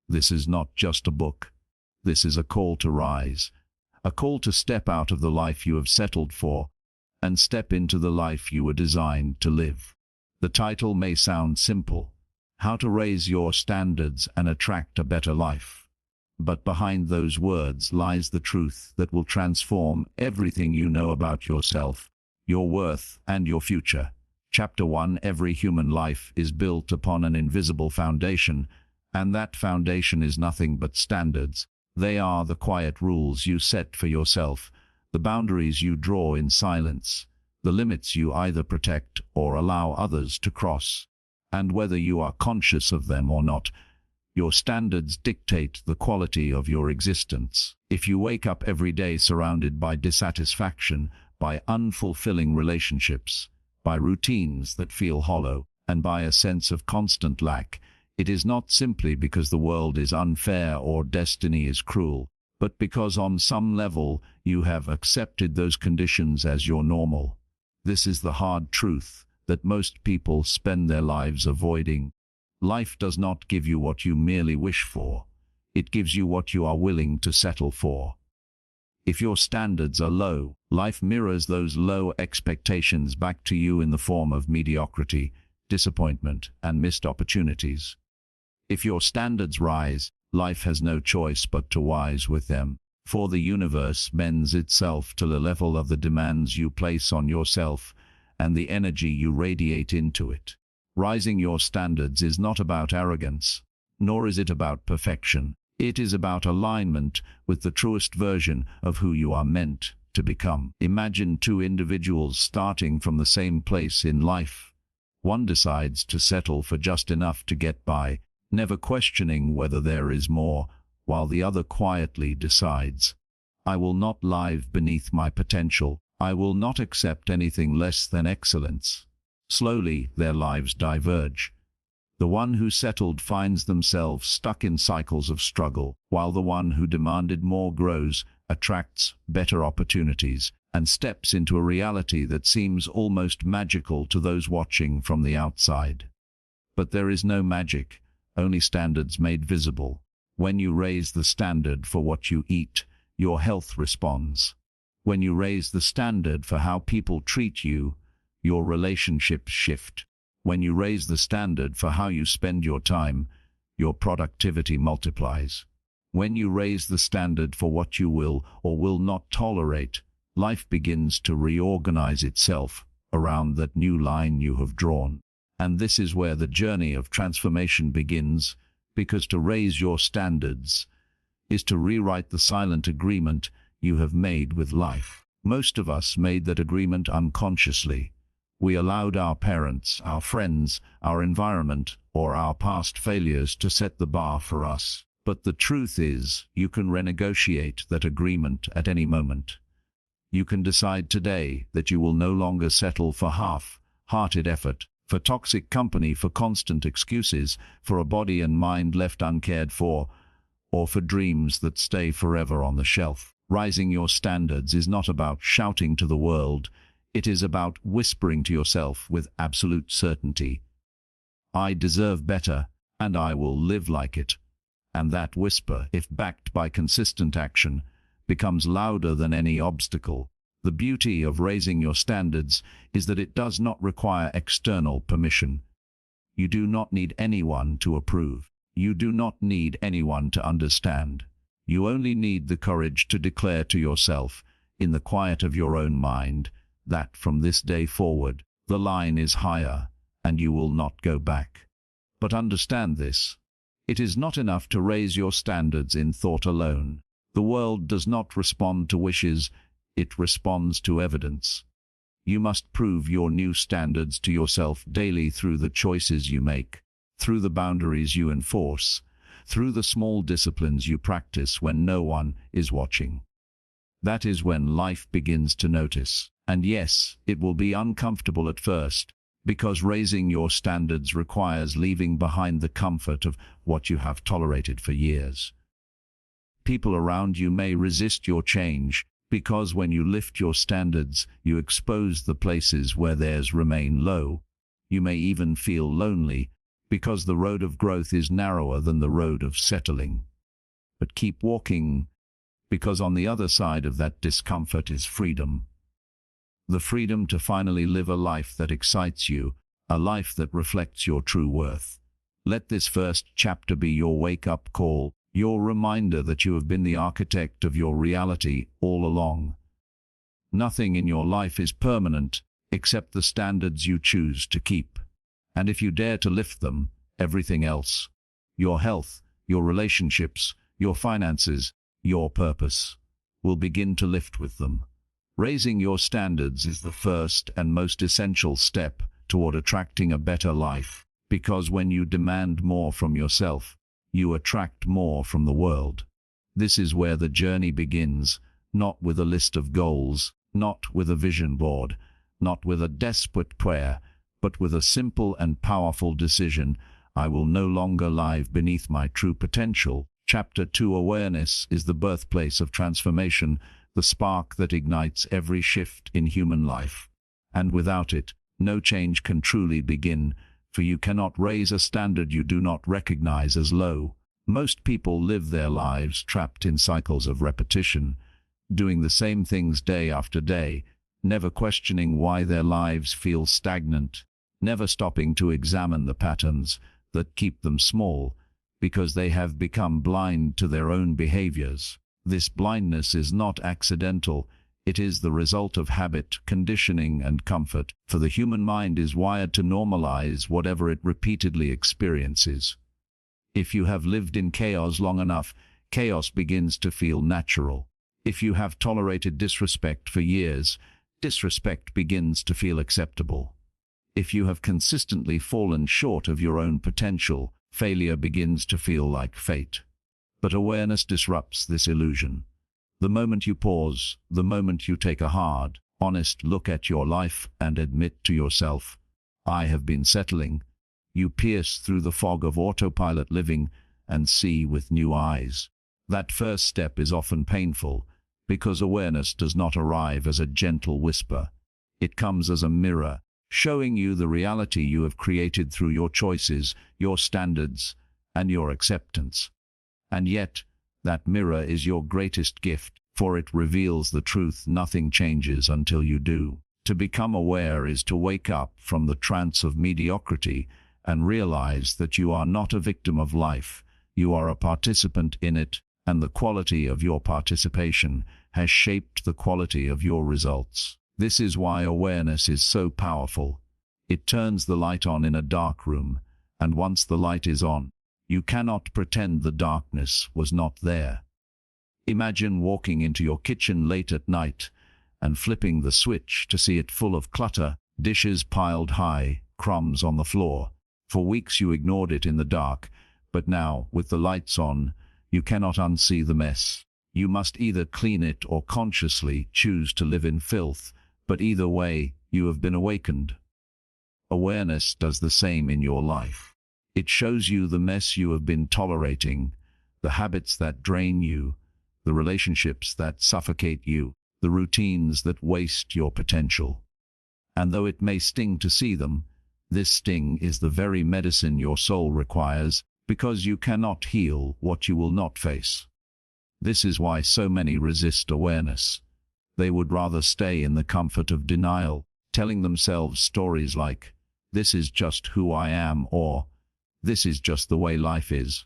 This is not just a book. This is a call to rise, a call to step out of the life you have settled for and step into the life you were designed to live. The title may sound simple, How to Raise Your Standards and Attract a Better Life. But behind those words lies the truth that will transform everything you know about yourself, your worth, and your future. Chapter 1: Every human life is built upon an invisible foundation, and that foundation is nothing but standards. They are the quiet rules you set for yourself, the boundaries you draw in silence, the limits you either protect or allow others to cross. And whether you are conscious of them or not, your standards dictate the quality of your existence. If you wake up every day surrounded by dissatisfaction, by unfulfilling relationships, by routines that feel hollow, and by a sense of constant lack, it is not simply because the world is unfair or destiny is cruel, but because on some level you have accepted those conditions as your normal. This is the hard truth that most people spend their lives avoiding. Life does not give you what you merely wish for. It gives you what you are willing to settle for. If your standards are low, life mirrors those low expectations back to you in the form of mediocrity, disappointment, and missed opportunities. If your standards rise, life has no choice but to rise with them, for the universe bends itself to the level of the demands you place on yourself and the energy you radiate into it. Rising your standards is not about arrogance, nor is it about perfection. It is about alignment with the truest version of who you are meant to become. Imagine two individuals starting from the same place in life. One decides to settle for just enough to get by, never questioning whether there is more, while the other quietly decides, I will not live beneath my potential. I will not accept anything less than excellence. Slowly, their lives diverge. The one who settled finds themselves stuck in cycles of struggle, while the one who demanded more grows, attracts better opportunities, and steps into a reality that seems almost magical to those watching from the outside. But there is no magic, only standards made visible. When you raise the standard for what you eat, your health responds. When you raise the standard for how people treat you, your relationships shift. When you raise the standard for how you spend your time, your productivity multiplies. When you raise the standard for what you will or will not tolerate, life begins to reorganize itself around that new line you have drawn. And this is where the journey of transformation begins, because to raise your standards is to rewrite the silent agreement you have made with life. Most of us made that agreement unconsciously. We allowed our parents, our friends, our environment, or our past failures to set the bar for us. But the truth is, you can renegotiate that agreement at any moment. You can decide today that you will no longer settle for half-hearted effort, for toxic company, for constant excuses, for a body and mind left uncared for, or for dreams that stay forever on the shelf. Rising your standards is not about shouting to the world. It is about whispering to yourself with absolute certainty, I deserve better, and I will live like it. And that whisper, if backed by consistent action, becomes louder than any obstacle. The beauty of raising your standards is that it does not require external permission. You do not need anyone to approve. You do not need anyone to understand. You only need the courage to declare to yourself, in the quiet of your own mind, that from this day forward, the line is higher, and you will not go back. But understand this. It is not enough to raise your standards in thought alone. The world does not respond to wishes, it responds to evidence. You must prove your new standards to yourself daily through the choices you make, through the boundaries you enforce, through the small disciplines you practice when no one is watching. That is when life begins to notice. And yes, it will be uncomfortable at first, because raising your standards requires leaving behind the comfort of what you have tolerated for years. People around you may resist your change, because when you lift your standards, you expose the places where theirs remain low. You may even feel lonely, because the road of growth is narrower than the road of settling. But keep walking, because on the other side of that discomfort is freedom. The freedom to finally live a life that excites you, a life that reflects your true worth. Let this first chapter be your wake-up call, your reminder that you have been the architect of your reality all along. Nothing in your life is permanent, except the standards you choose to keep. And if you dare to lift them, everything else, your health, your relationships, your finances, your purpose, will begin to lift with them. Raising your standards is the first and most essential step toward attracting a better life, because when you demand more from yourself, you attract more from the world. This is where the journey begins, not with a list of goals, not with a vision board, not with a desperate prayer, but with a simple and powerful decision: I will no longer live beneath my true potential. Chapter 2: Awareness is the birthplace of transformation, the spark that ignites every shift in human life. And without it, no change can truly begin, for you cannot raise a standard you do not recognize as low. Most people live their lives trapped in cycles of repetition, doing the same things day after day, never questioning why their lives feel stagnant, never stopping to examine the patterns that keep them small, because they have become blind to their own behaviors. This blindness is not accidental. It is the result of habit, conditioning, and comfort, for the human mind is wired to normalize whatever it repeatedly experiences. If you have lived in chaos long enough, chaos begins to feel natural. If you have tolerated disrespect for years, disrespect begins to feel acceptable. If you have consistently fallen short of your own potential, failure begins to feel like fate. But awareness disrupts this illusion. The moment you pause, the moment you take a hard, honest look at your life and admit to yourself, I have been settling, you pierce through the fog of autopilot living and see with new eyes. That first step is often painful, because awareness does not arrive as a gentle whisper. It comes as a mirror, showing you the reality you have created through your choices, your standards, and your acceptance. And yet, that mirror is your greatest gift, for it reveals the truth: nothing changes until you do. To become aware is to wake up from the trance of mediocrity and realize that you are not a victim of life, you are a participant in it, and the quality of your participation has shaped the quality of your results. This is why awareness is so powerful. It turns the light on in a dark room, and once the light is on, you cannot pretend the darkness was not there. Imagine walking into your kitchen late at night and flipping the switch to see it full of clutter, dishes piled high, crumbs on the floor. For weeks you ignored it in the dark, but now, with the lights on, you cannot unsee the mess. You must either clean it or consciously choose to live in filth, but either way, you have been awakened. Awareness does the same in your life. It shows you the mess you have been tolerating, the habits that drain you, the relationships that suffocate you, the routines that waste your potential. And though it may sting to see them, this sting is the very medicine your soul requires, because you cannot heal what you will not face. This is why so many resist awareness. They would rather stay in the comfort of denial, telling themselves stories like, "This is just who I am," or "This is just the way life is,"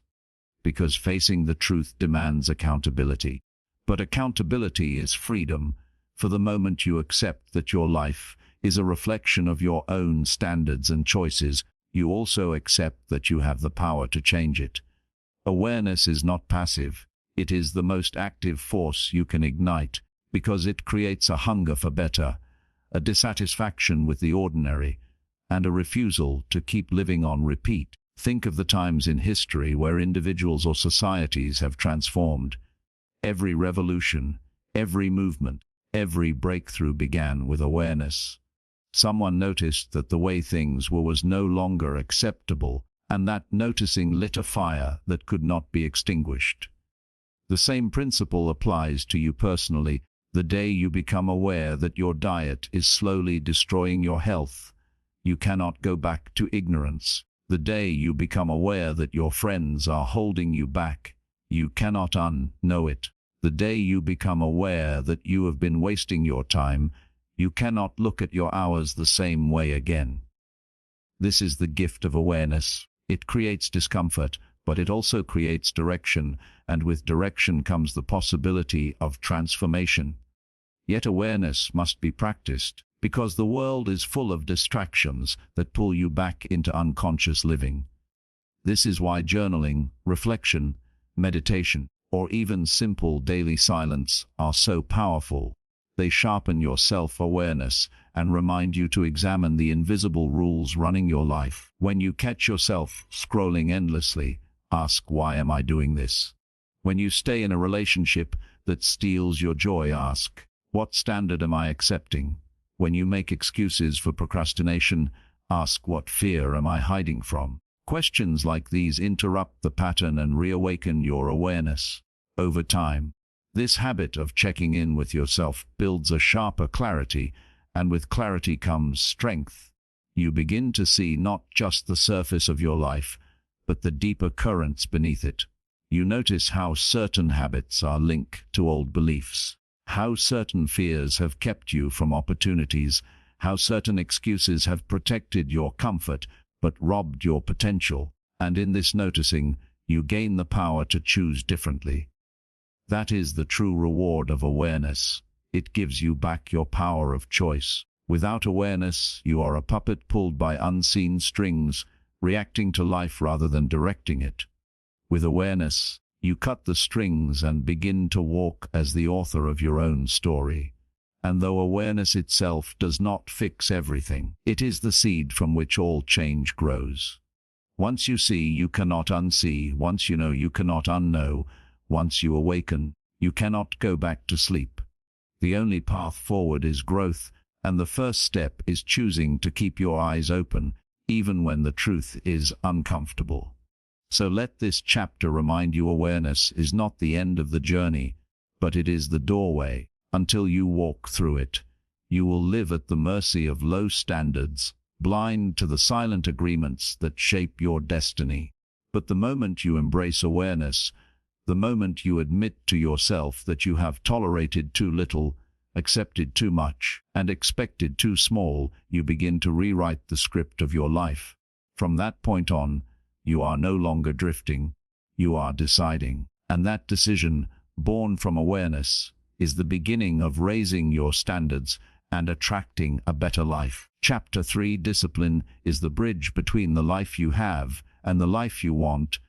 because facing the truth demands accountability. But accountability is freedom, for the moment you accept that your life is a reflection of your own standards and choices, you also accept that you have the power to change it. Awareness is not passive. It is the most active force you can ignite, because it creates a hunger for better, a dissatisfaction with the ordinary, and a refusal to keep living on repeat. Think of the times in history where individuals or societies have transformed. Every revolution, every movement, every breakthrough began with awareness. Someone noticed that the way things were was no longer acceptable, and that noticing lit a fire that could not be extinguished. The same principle applies to you personally. The day you become aware that your diet is slowly destroying your health, you cannot go back to ignorance. The day you become aware that your friends are holding you back, you cannot unknow it. The day you become aware that you have been wasting your time, you cannot look at your hours the same way again. This is the gift of awareness. It creates discomfort, but it also creates direction, and with direction comes the possibility of transformation. Yet awareness must be practiced, because the world is full of distractions that pull you back into unconscious living. This is why journaling, reflection, meditation, or even simple daily silence are so powerful. They sharpen your self-awareness and remind you to examine the invisible rules running your life. When you catch yourself scrolling endlessly, ask, why am I doing this? When you stay in a relationship that steals your joy, ask, what standard am I accepting? When you make excuses for procrastination, ask, what fear am I hiding from? Questions like these interrupt the pattern and reawaken your awareness. Over time, this habit of checking in with yourself builds a sharper clarity, and with clarity comes strength. You begin to see not just the surface of your life, but the deeper currents beneath it. You notice how certain habits are linked to old beliefs, how certain fears have kept you from opportunities, how certain excuses have protected your comfort but robbed your potential, and in this noticing, you gain the power to choose differently. That is the true reward of awareness. It gives you back your power of choice. Without awareness, you are a puppet pulled by unseen strings, reacting to life rather than directing it. With awareness, you cut the strings and begin to walk as the author of your own story. And though awareness itself does not fix everything, it is the seed from which all change grows. Once you see, you cannot unsee. Once you know, you cannot unknow. Once you awaken, you cannot go back to sleep. The only path forward is growth, and the first step is choosing to keep your eyes open, even when the truth is uncomfortable. So let this chapter remind you, awareness is not the end of the journey, but it is the doorway. Until you walk through it, you will live at the mercy of low standards, blind to the silent agreements that shape your destiny. But the moment you embrace awareness, the moment you admit to yourself that you have tolerated too little, accepted too much, and expected too small, you begin to rewrite the script of your life. From that point on, you are no longer drifting, you are deciding. And that decision, born from awareness, is the beginning of raising your standards and attracting a better life. Chapter 3: Discipline is the bridge between the life you have and the life you want,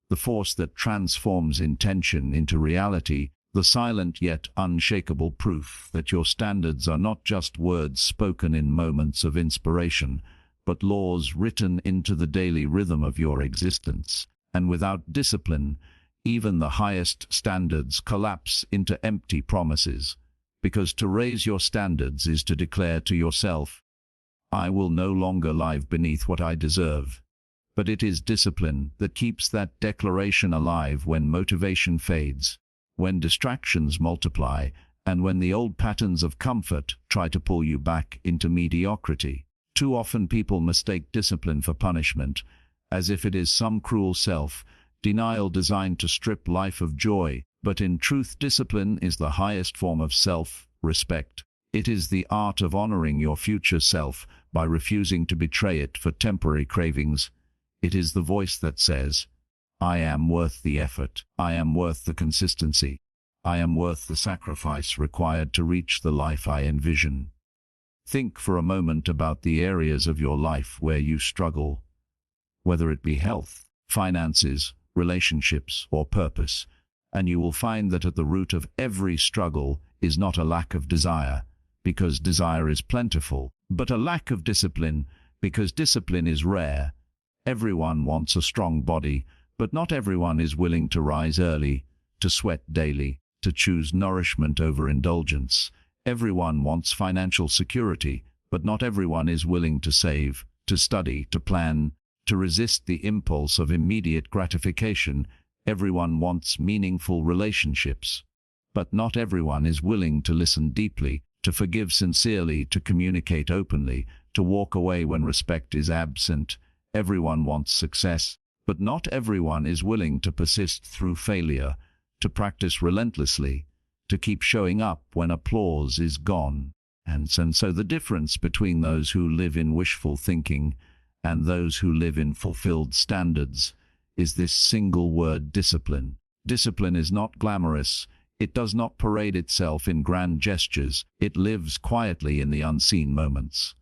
the force that transforms intention into reality, the silent yet unshakable proof that your standards are not just words spoken in moments of inspiration, but laws written into the daily rhythm of your existence. And without discipline, even the highest standards collapse into empty promises, because to raise your standards is to declare to yourself, I will no longer live beneath what I deserve. But it is discipline that keeps that declaration alive when motivation fades, when distractions multiply, and when the old patterns of comfort try to pull you back into mediocrity. Too often people mistake discipline for punishment, as if it is some cruel self-denial designed to strip life of joy, but in truth discipline is the highest form of self-respect. It is the art of honoring your future self by refusing to betray it for temporary cravings. It is the voice that says, I am worth the effort, I am worth the consistency, I am worth the sacrifice required to reach the life I envision. Think for a moment about the areas of your life where you struggle, whether it be health, finances, relationships, or purpose, and you will find that at the root of every struggle is not a lack of desire, because desire is plentiful, but a lack of discipline, because discipline is rare. Everyone wants a strong body, but not everyone is willing to rise early, to sweat daily, to choose nourishment over indulgence. Everyone wants financial security, but not everyone is willing to save, to study, to plan, to resist the impulse of immediate gratification. Everyone wants meaningful relationships, but not everyone is willing to listen deeply, to forgive sincerely, to communicate openly, to walk away when respect is absent. Everyone wants success, but not everyone is willing to persist through failure, to practice relentlessly, to keep showing up when applause is gone. And so the difference between those who live in wishful thinking and those who live in fulfilled standards is this single word: discipline. Discipline is not glamorous. It does not parade itself in grand gestures. It lives quietly in the unseen moments.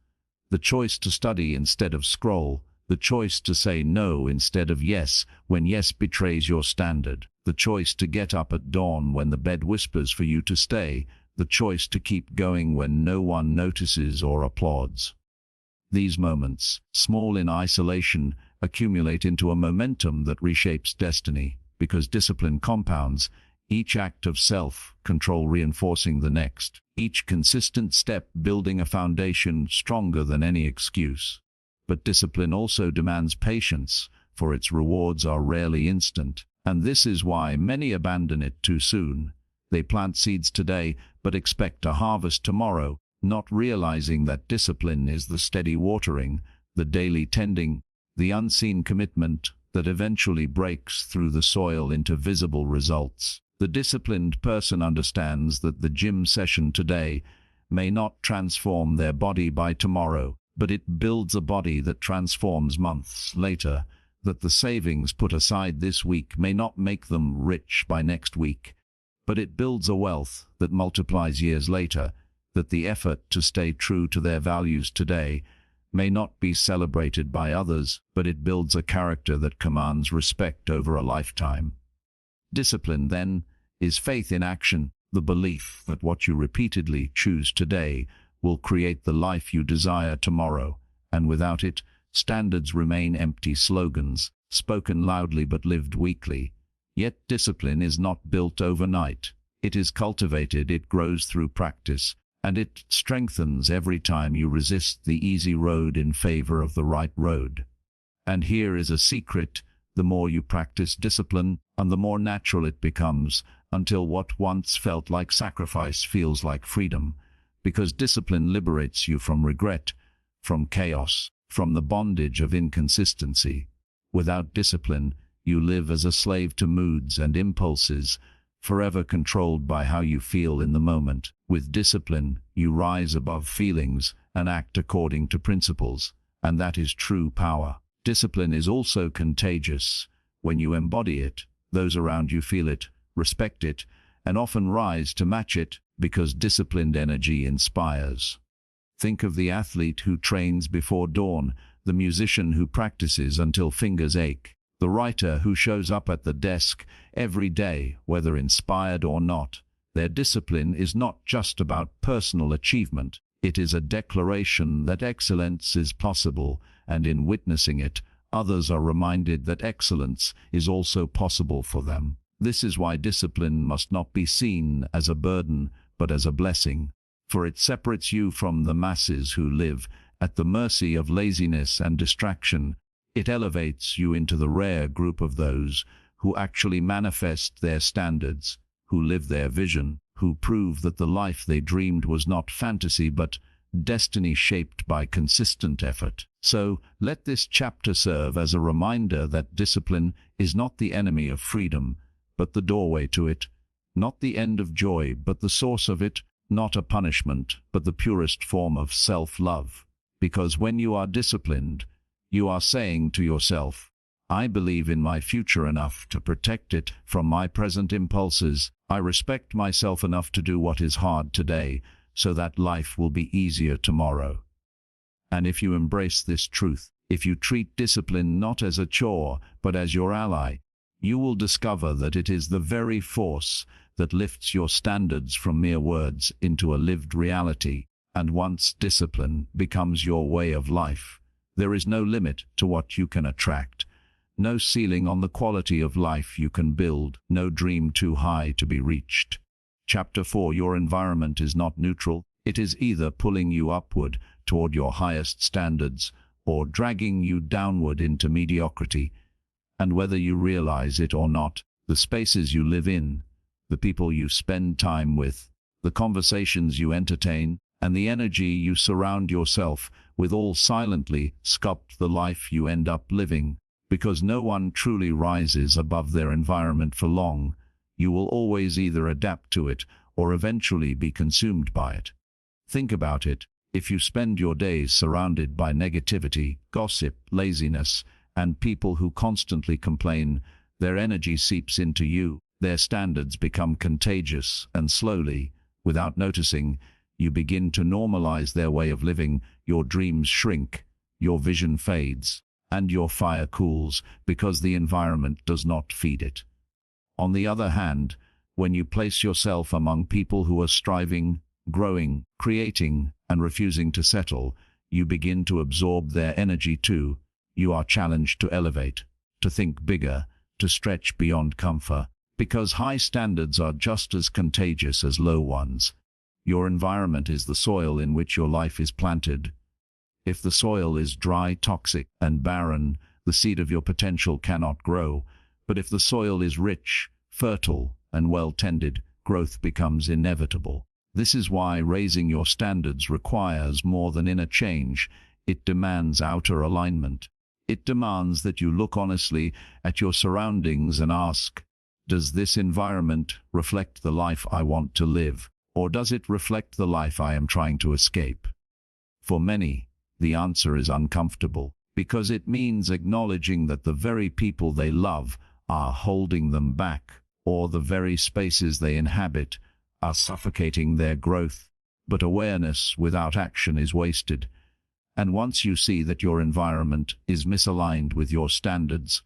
The choice to study instead of scroll, the choice to say no instead of yes when yes betrays your standard, the choice to get up at dawn when the bed whispers for you to stay, the choice to keep going when no one notices or applauds. These moments, small in isolation, accumulate into a momentum that reshapes destiny, because discipline compounds, each act of self-control reinforcing the next, each consistent step building a foundation stronger than any excuse. But discipline also demands patience, for its rewards are rarely instant, and this is why many abandon it too soon. They plant seeds today, but expect a harvest tomorrow, not realizing that discipline is the steady watering, the daily tending, the unseen commitment that eventually breaks through the soil into visible results. The disciplined person understands that the gym session today may not transform their body by tomorrow, but it builds a body that transforms months later, that the savings put aside this week may not make them rich by next week, but it builds a wealth that multiplies years later, that the effort to stay true to their values today may not be celebrated by others, but it builds a character that commands respect over a lifetime. Discipline, then, is faith in action, the belief that what you repeatedly choose today will create the life you desire tomorrow, and without it, standards remain empty slogans, spoken loudly but lived weakly. Yet discipline is not built overnight. It is cultivated, it grows through practice, and it strengthens every time you resist the easy road in favor of the right road. And here is a secret: the more you practice discipline, and the more natural it becomes, until what once felt like sacrifice feels like freedom, because discipline liberates you from regret, from chaos, from the bondage of inconsistency. Without discipline, you live as a slave to moods and impulses, forever controlled by how you feel in the moment. With discipline, you rise above feelings and act according to principles, and that is true power. Discipline is also contagious. When you embody it, those around you feel it, respect it, and often rise to match it, because disciplined energy inspires. Think of the athlete who trains before dawn, the musician who practices until fingers ache, the writer who shows up at the desk every day, whether inspired or not. Their discipline is not just about personal achievement. It is a declaration that excellence is possible, and in witnessing it, others are reminded that excellence is also possible for them. This is why discipline must not be seen as a burden, but as a blessing, for it separates you from the masses who live at the mercy of laziness and distraction. It elevates you into the rare group of those who actually manifest their standards, who live their vision, who prove that the life they dreamed was not fantasy but destiny shaped by consistent effort. So, let this chapter serve as a reminder that discipline is not the enemy of freedom, but the doorway to it, not the end of joy, but the source of it, not a punishment, but the purest form of self-love. Because when you are disciplined, you are saying to yourself, I believe in my future enough to protect it from my present impulses. I respect myself enough to do what is hard today, so that life will be easier tomorrow. And if you embrace this truth, if you treat discipline not as a chore, but as your ally, you will discover that it is the very force that lifts your standards from mere words into a lived reality. And once discipline becomes your way of life, there is no limit to what you can attract, no ceiling on the quality of life you can build, no dream too high to be reached. Chapter 4. Your environment is not neutral. It is either pulling you upward toward your highest standards or dragging you downward into mediocrity. And whether you realize it or not, the spaces you live in, the people you spend time with, the conversations you entertain, and the energy you surround yourself with all silently sculpt the life you end up living. Because no one truly rises above their environment for long, you will always either adapt to it or eventually be consumed by it. Think about it. If you spend your days surrounded by negativity, gossip, laziness, and people who constantly complain, their energy seeps into you, their standards become contagious, and slowly, without noticing, you begin to normalize their way of living. Your dreams shrink, your vision fades, and your fire cools because the environment does not feed it. On the other hand, when you place yourself among people who are striving, growing, creating, and refusing to settle, you begin to absorb their energy too. You are challenged to elevate, to think bigger, to stretch beyond comfort, because high standards are just as contagious as low ones. Your environment is the soil in which your life is planted. If the soil is dry, toxic, and barren, the seed of your potential cannot grow. But if the soil is rich, fertile, and well-tended, growth becomes inevitable. This is why raising your standards requires more than inner change. It demands outer alignment. It demands that you look honestly at your surroundings and ask, does this environment reflect the life I want to live, or does it reflect the life I am trying to escape? For many, the answer is uncomfortable, because it means acknowledging that the very people they love are holding them back, or the very spaces they inhabit are suffocating their growth. But awareness without action is wasted. And once you see that your environment is misaligned with your standards,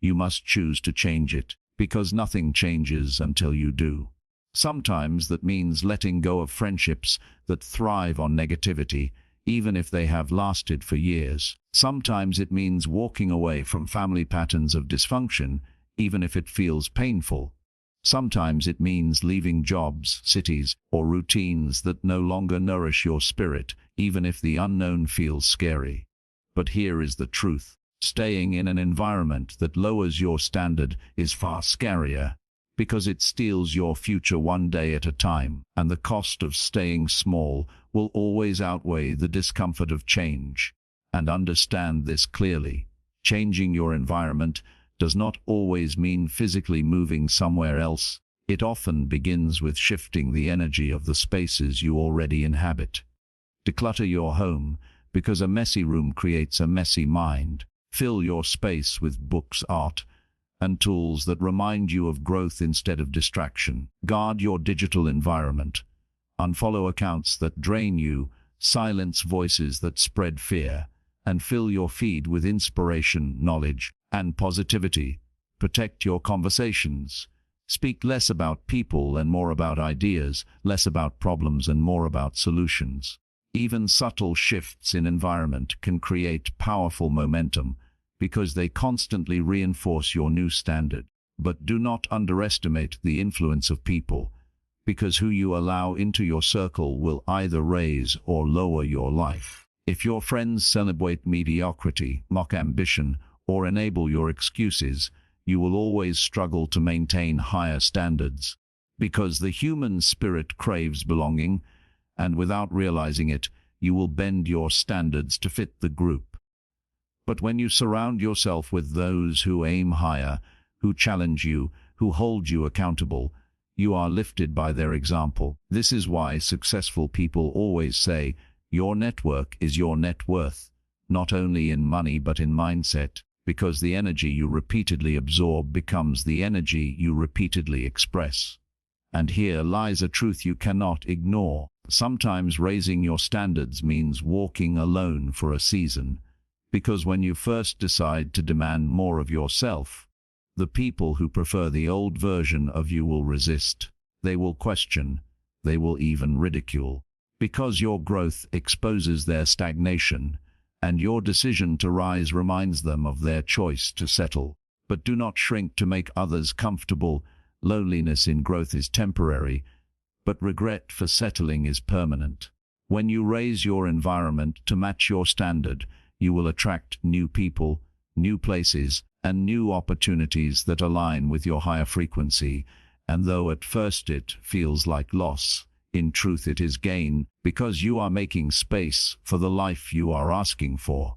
you must choose to change it, because nothing changes until you do. Sometimes that means letting go of friendships that thrive on negativity, even if they have lasted for years. Sometimes it means walking away from family patterns of dysfunction, even if it feels painful. Sometimes it means leaving jobs, cities, or routines that no longer nourish your spirit, even if the unknown feels scary. But here is the truth. Staying in an environment that lowers your standard is far scarier, because it steals your future one day at a time, and the cost of staying small will always outweigh the discomfort of change. And understand this clearly. Changing your environment does not always mean physically moving somewhere else. It often begins with shifting the energy of the spaces you already inhabit. Declutter your home, because a messy room creates a messy mind. Fill your space with books, art, and tools that remind you of growth instead of distraction. Guard your digital environment. Unfollow accounts that drain you, silence voices that spread fear, and fill your feed with inspiration, knowledge, and positivity. Protect your conversations. Speak less about people and more about ideas, less about problems and more about solutions. Even subtle shifts in environment can create powerful momentum because they constantly reinforce your new standard. But do not underestimate the influence of people, because who you allow into your circle will either raise or lower your life. If your friends celebrate mediocrity, mock ambition, or enable your excuses, you will always struggle to maintain higher standards. Because the human spirit craves belonging, and without realizing it, you will bend your standards to fit the group. But when you surround yourself with those who aim higher, who challenge you, who hold you accountable, you are lifted by their example. This is why successful people always say, your network is your net worth, not only in money but in mindset, because the energy you repeatedly absorb becomes the energy you repeatedly express. And here lies a truth you cannot ignore. Sometimes raising your standards means walking alone for a season, because when you first decide to demand more of yourself, the people who prefer the old version of you will resist. They will question. They will even ridicule. Because your growth exposes their stagnation, and your decision to rise reminds them of their choice to settle. But do not shrink to make others comfortable. Loneliness in growth is temporary, but regret for settling is permanent. When you raise your environment to match your standard, you will attract new people, new places, and new opportunities that align with your higher frequency. And though at first it feels like loss, In truth, it is gain, because you are making space for the life you are asking for.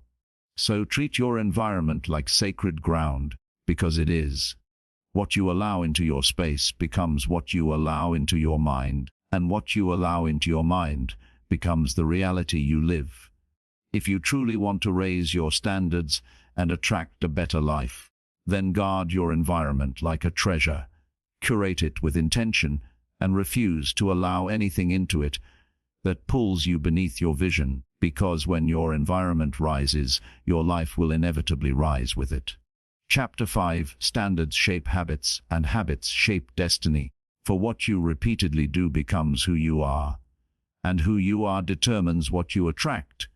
So treat your environment like sacred ground, because it is. What you allow into your space becomes what you allow into your mind, and what you allow into your mind becomes the reality you live. If you truly want to raise your standards and attract a better life, then guard your environment like a treasure. Curate it with intention and refuse to allow anything into it that pulls you beneath your vision, because when your environment rises, your life will inevitably rise with it. Chapter 5: Standards shape habits, and habits shape destiny. For what you repeatedly do becomes who you are, and who you are determines what you attract.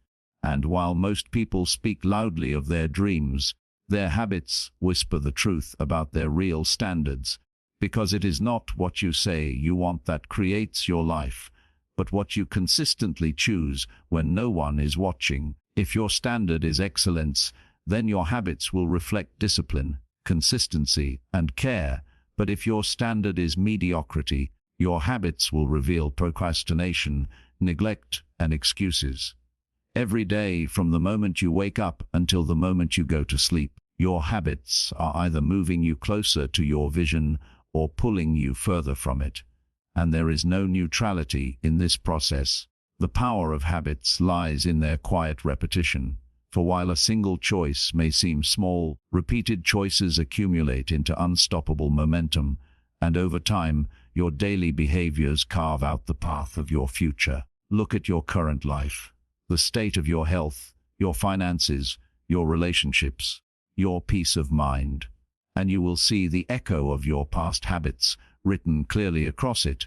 And while most people speak loudly of their dreams, their habits whisper the truth about their real standards, because it is not what you say you want that creates your life, but what you consistently choose when no one is watching. If your standard is excellence, then your habits will reflect discipline, consistency, and care. But if your standard is mediocrity, your habits will reveal procrastination, neglect, and excuses. Every day, from the moment you wake up until the moment you go to sleep, your habits are either moving you closer to your vision or pulling you further from it. And there is no neutrality in this process. The power of habits lies in their quiet repetition. For while a single choice may seem small, repeated choices accumulate into unstoppable momentum, and over time, your daily behaviors carve out the path of your future. Look at your current life, the state of your health, your finances, your relationships, your peace of mind, and you will see the echo of your past habits written clearly across it.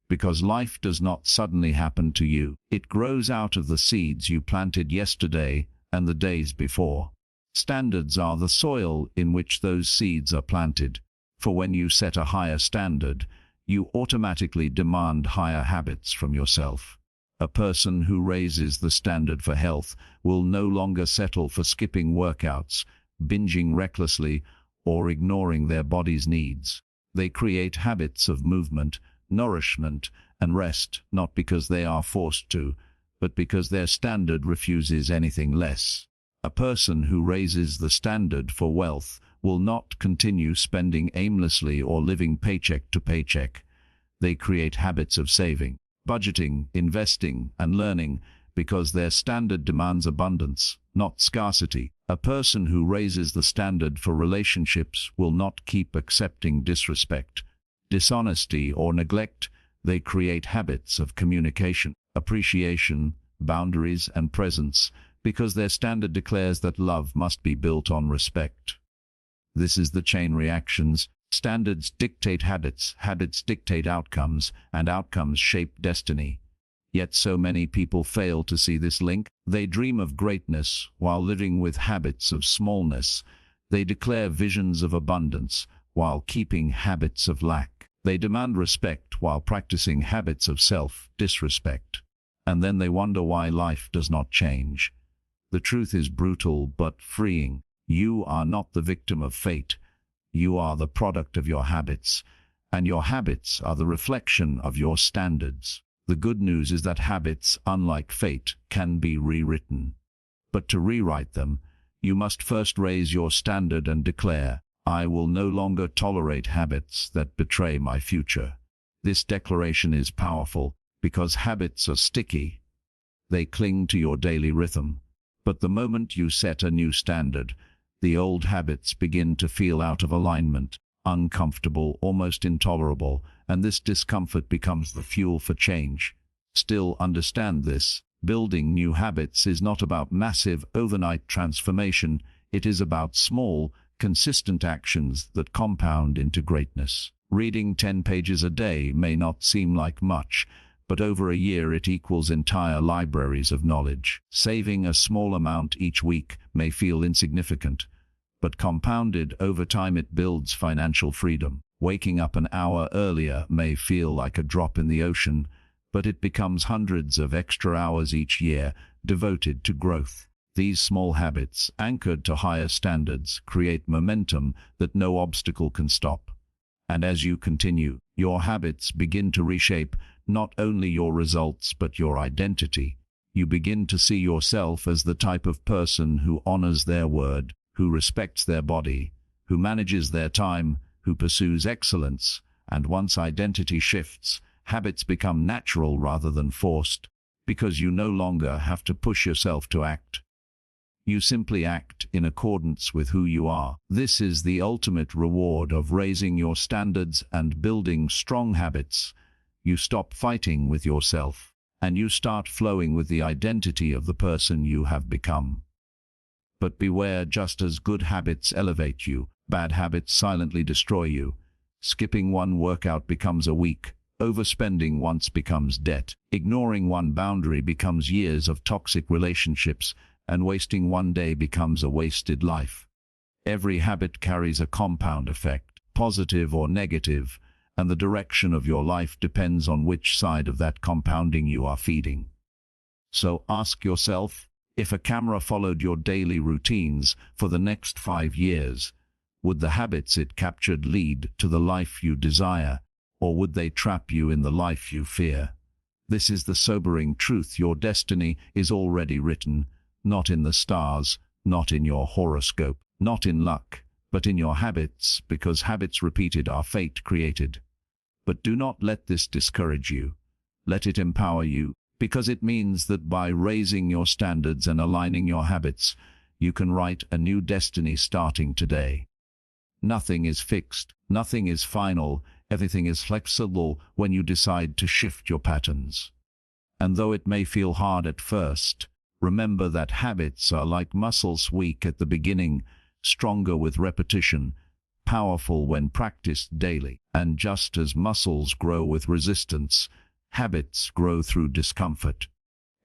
Because life does not suddenly happen to you. It grows out of the seeds you planted yesterday and the days before. Standards are the soil in which those seeds are planted. For when you set a higher standard, you automatically demand higher habits from yourself. A person who raises the standard for health will no longer settle for skipping workouts, binging recklessly, or ignoring their body's needs. They create habits of movement, nourishment, and rest, not because they are forced to, but because their standard refuses anything less. A person who raises the standard for wealth will not continue spending aimlessly or living paycheck to paycheck. They create habits of saving, budgeting, investing, and learning, because their standard demands abundance, not scarcity. A person who raises the standard for relationships will not keep accepting disrespect, dishonesty, or neglect. They create habits of communication, appreciation, boundaries, and presence, because their standard declares that love must be built on respect. This is the chain reactions. Standards dictate habits, habits dictate outcomes, and outcomes shape destiny. Yet so many people fail to see this link. They dream of greatness while living with habits of smallness. They declare visions of abundance while keeping habits of lack. They demand respect while practicing habits of self-disrespect. And then they wonder why life does not change. The truth is brutal but freeing. You are not the victim of fate. You are the product of your habits, and your habits are the reflection of your standards. The good news is that habits, unlike fate, can be rewritten. But to rewrite them, you must first raise your standard and declare, "I will no longer tolerate habits that betray my future." This declaration is powerful because habits are sticky. They cling to your daily rhythm. But the moment you set a new standard, the old habits begin to feel out of alignment, uncomfortable, almost intolerable, and this discomfort becomes the fuel for change. Still, understand this: building new habits is not about massive, overnight transformation. It is about small, consistent actions that compound into greatness. Reading 10 pages a day may not seem like much, but over a year it equals entire libraries of knowledge. Saving a small amount each week may feel insignificant, but compounded over time it builds financial freedom. Waking up an hour earlier may feel like a drop in the ocean, but it becomes hundreds of extra hours each year devoted to growth. These small habits, anchored to higher standards, create momentum that no obstacle can stop. And as you continue, your habits begin to reshape not only your results but your identity. You begin to see yourself as the type of person who honors their word, who respects their body, who manages their time, who pursues excellence. And once identity shifts, habits become natural rather than forced, because you no longer have to push yourself to act. You simply act in accordance with who you are. This is the ultimate reward of raising your standards and building strong habits. You stop fighting with yourself, and you start flowing with the identity of the person you have become. But beware, just as good habits elevate you, bad habits silently destroy you. Skipping one workout becomes a week. Overspending once becomes debt. Ignoring one boundary becomes years of toxic relationships, and wasting one day becomes a wasted life. Every habit carries a compound effect, positive or negative, and the direction of your life depends on which side of that compounding you are feeding. So ask yourself, if a camera followed your daily routines for the next 5 years, would the habits it captured lead to the life you desire, or would they trap you in the life you fear? This is the sobering truth. Your destiny is already written, not in the stars, not in your horoscope, not in luck, but in your habits, because habits repeated are fate created. But do not let this discourage you. Let it empower you, because it means that by raising your standards and aligning your habits, you can write a new destiny starting today. Nothing is fixed, nothing is final, everything is flexible when you decide to shift your patterns. And though it may feel hard at first, remember that habits are like muscles, weak at the beginning, stronger with repetition, powerful when practiced daily. And just as muscles grow with resistance, habits grow through discomfort.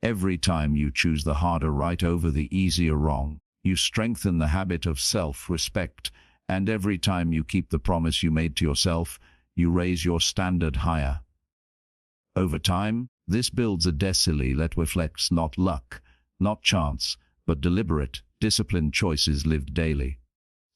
Every time you choose the harder right over the easier wrong, you strengthen the habit of self-respect, and every time you keep the promise you made to yourself, you raise your standard higher. Over time, this builds a destiny that reflects not luck, not chance, but deliberate, disciplined choices lived daily.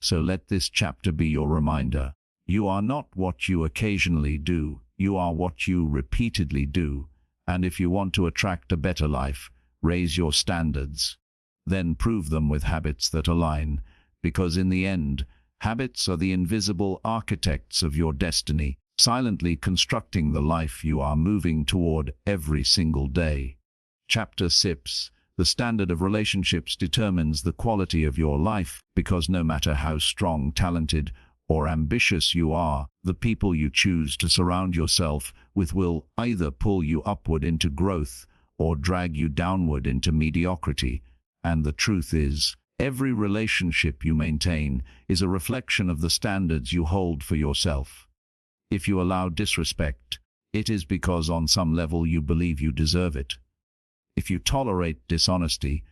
So let this chapter be your reminder. You are not what you occasionally do, you are what you repeatedly do. And if you want to attract a better life, raise your standards. Then prove them with habits that align, because in the end, habits are the invisible architects of your destiny, silently constructing the life you are moving toward every single day. Chapter 6. The standard of relationships determines the quality of your life, because no matter how strong, talented, or ambitious you are, the people you choose to surround yourself with will either pull you upward into growth or drag you downward into mediocrity. And the truth is, every relationship you maintain is a reflection of the standards you hold for yourself. If you allow disrespect, it is because on some level you believe you deserve it. If you tolerate dishonesty,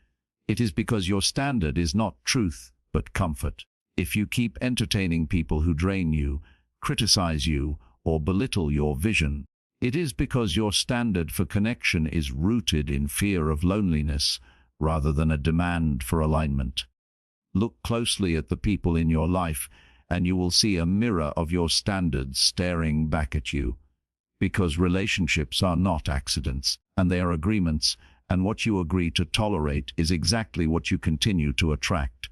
it is because your standard is not truth, but comfort. If you keep entertaining people who drain you, criticize you, or belittle your vision, it is because your standard for connection is rooted in fear of loneliness, rather than a demand for alignment. Look closely at the people in your life, and you will see a mirror of your standards staring back at you. Because relationships are not accidents, and they are agreements, and what you agree to tolerate is exactly what you continue to attract.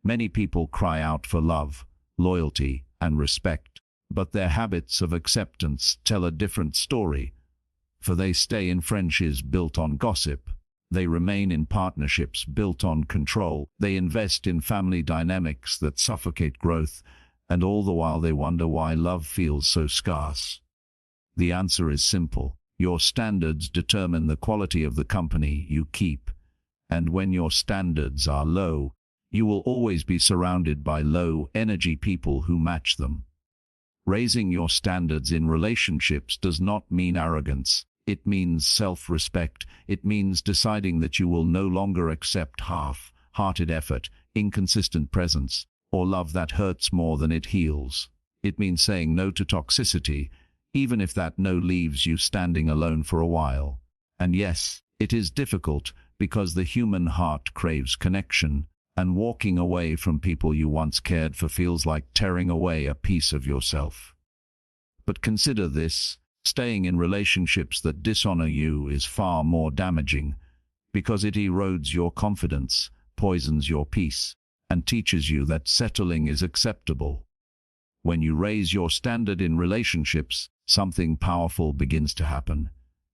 Many people cry out for love, loyalty, and respect, but their habits of acceptance tell a different story. For they stay in friendships built on gossip. They remain in partnerships built on control. They invest in family dynamics that suffocate growth, and all the while they wonder why love feels so scarce. The answer is simple. Your standards determine the quality of the company you keep. And when your standards are low, you will always be surrounded by low-energy people who match them. Raising your standards in relationships does not mean arrogance. It means self-respect. It means deciding that you will no longer accept half-hearted effort, inconsistent presence, or love that hurts more than it heals. It means saying no to toxicity, even if that no leaves you standing alone for a while. And yes, it is difficult because the human heart craves connection, and walking away from people you once cared for feels like tearing away a piece of yourself. But consider this, Staying in relationships that dishonor you is far more damaging, because it erodes your confidence, poisons your peace, and teaches you that settling is acceptable. When you raise your standard in relationships, something powerful begins to happen.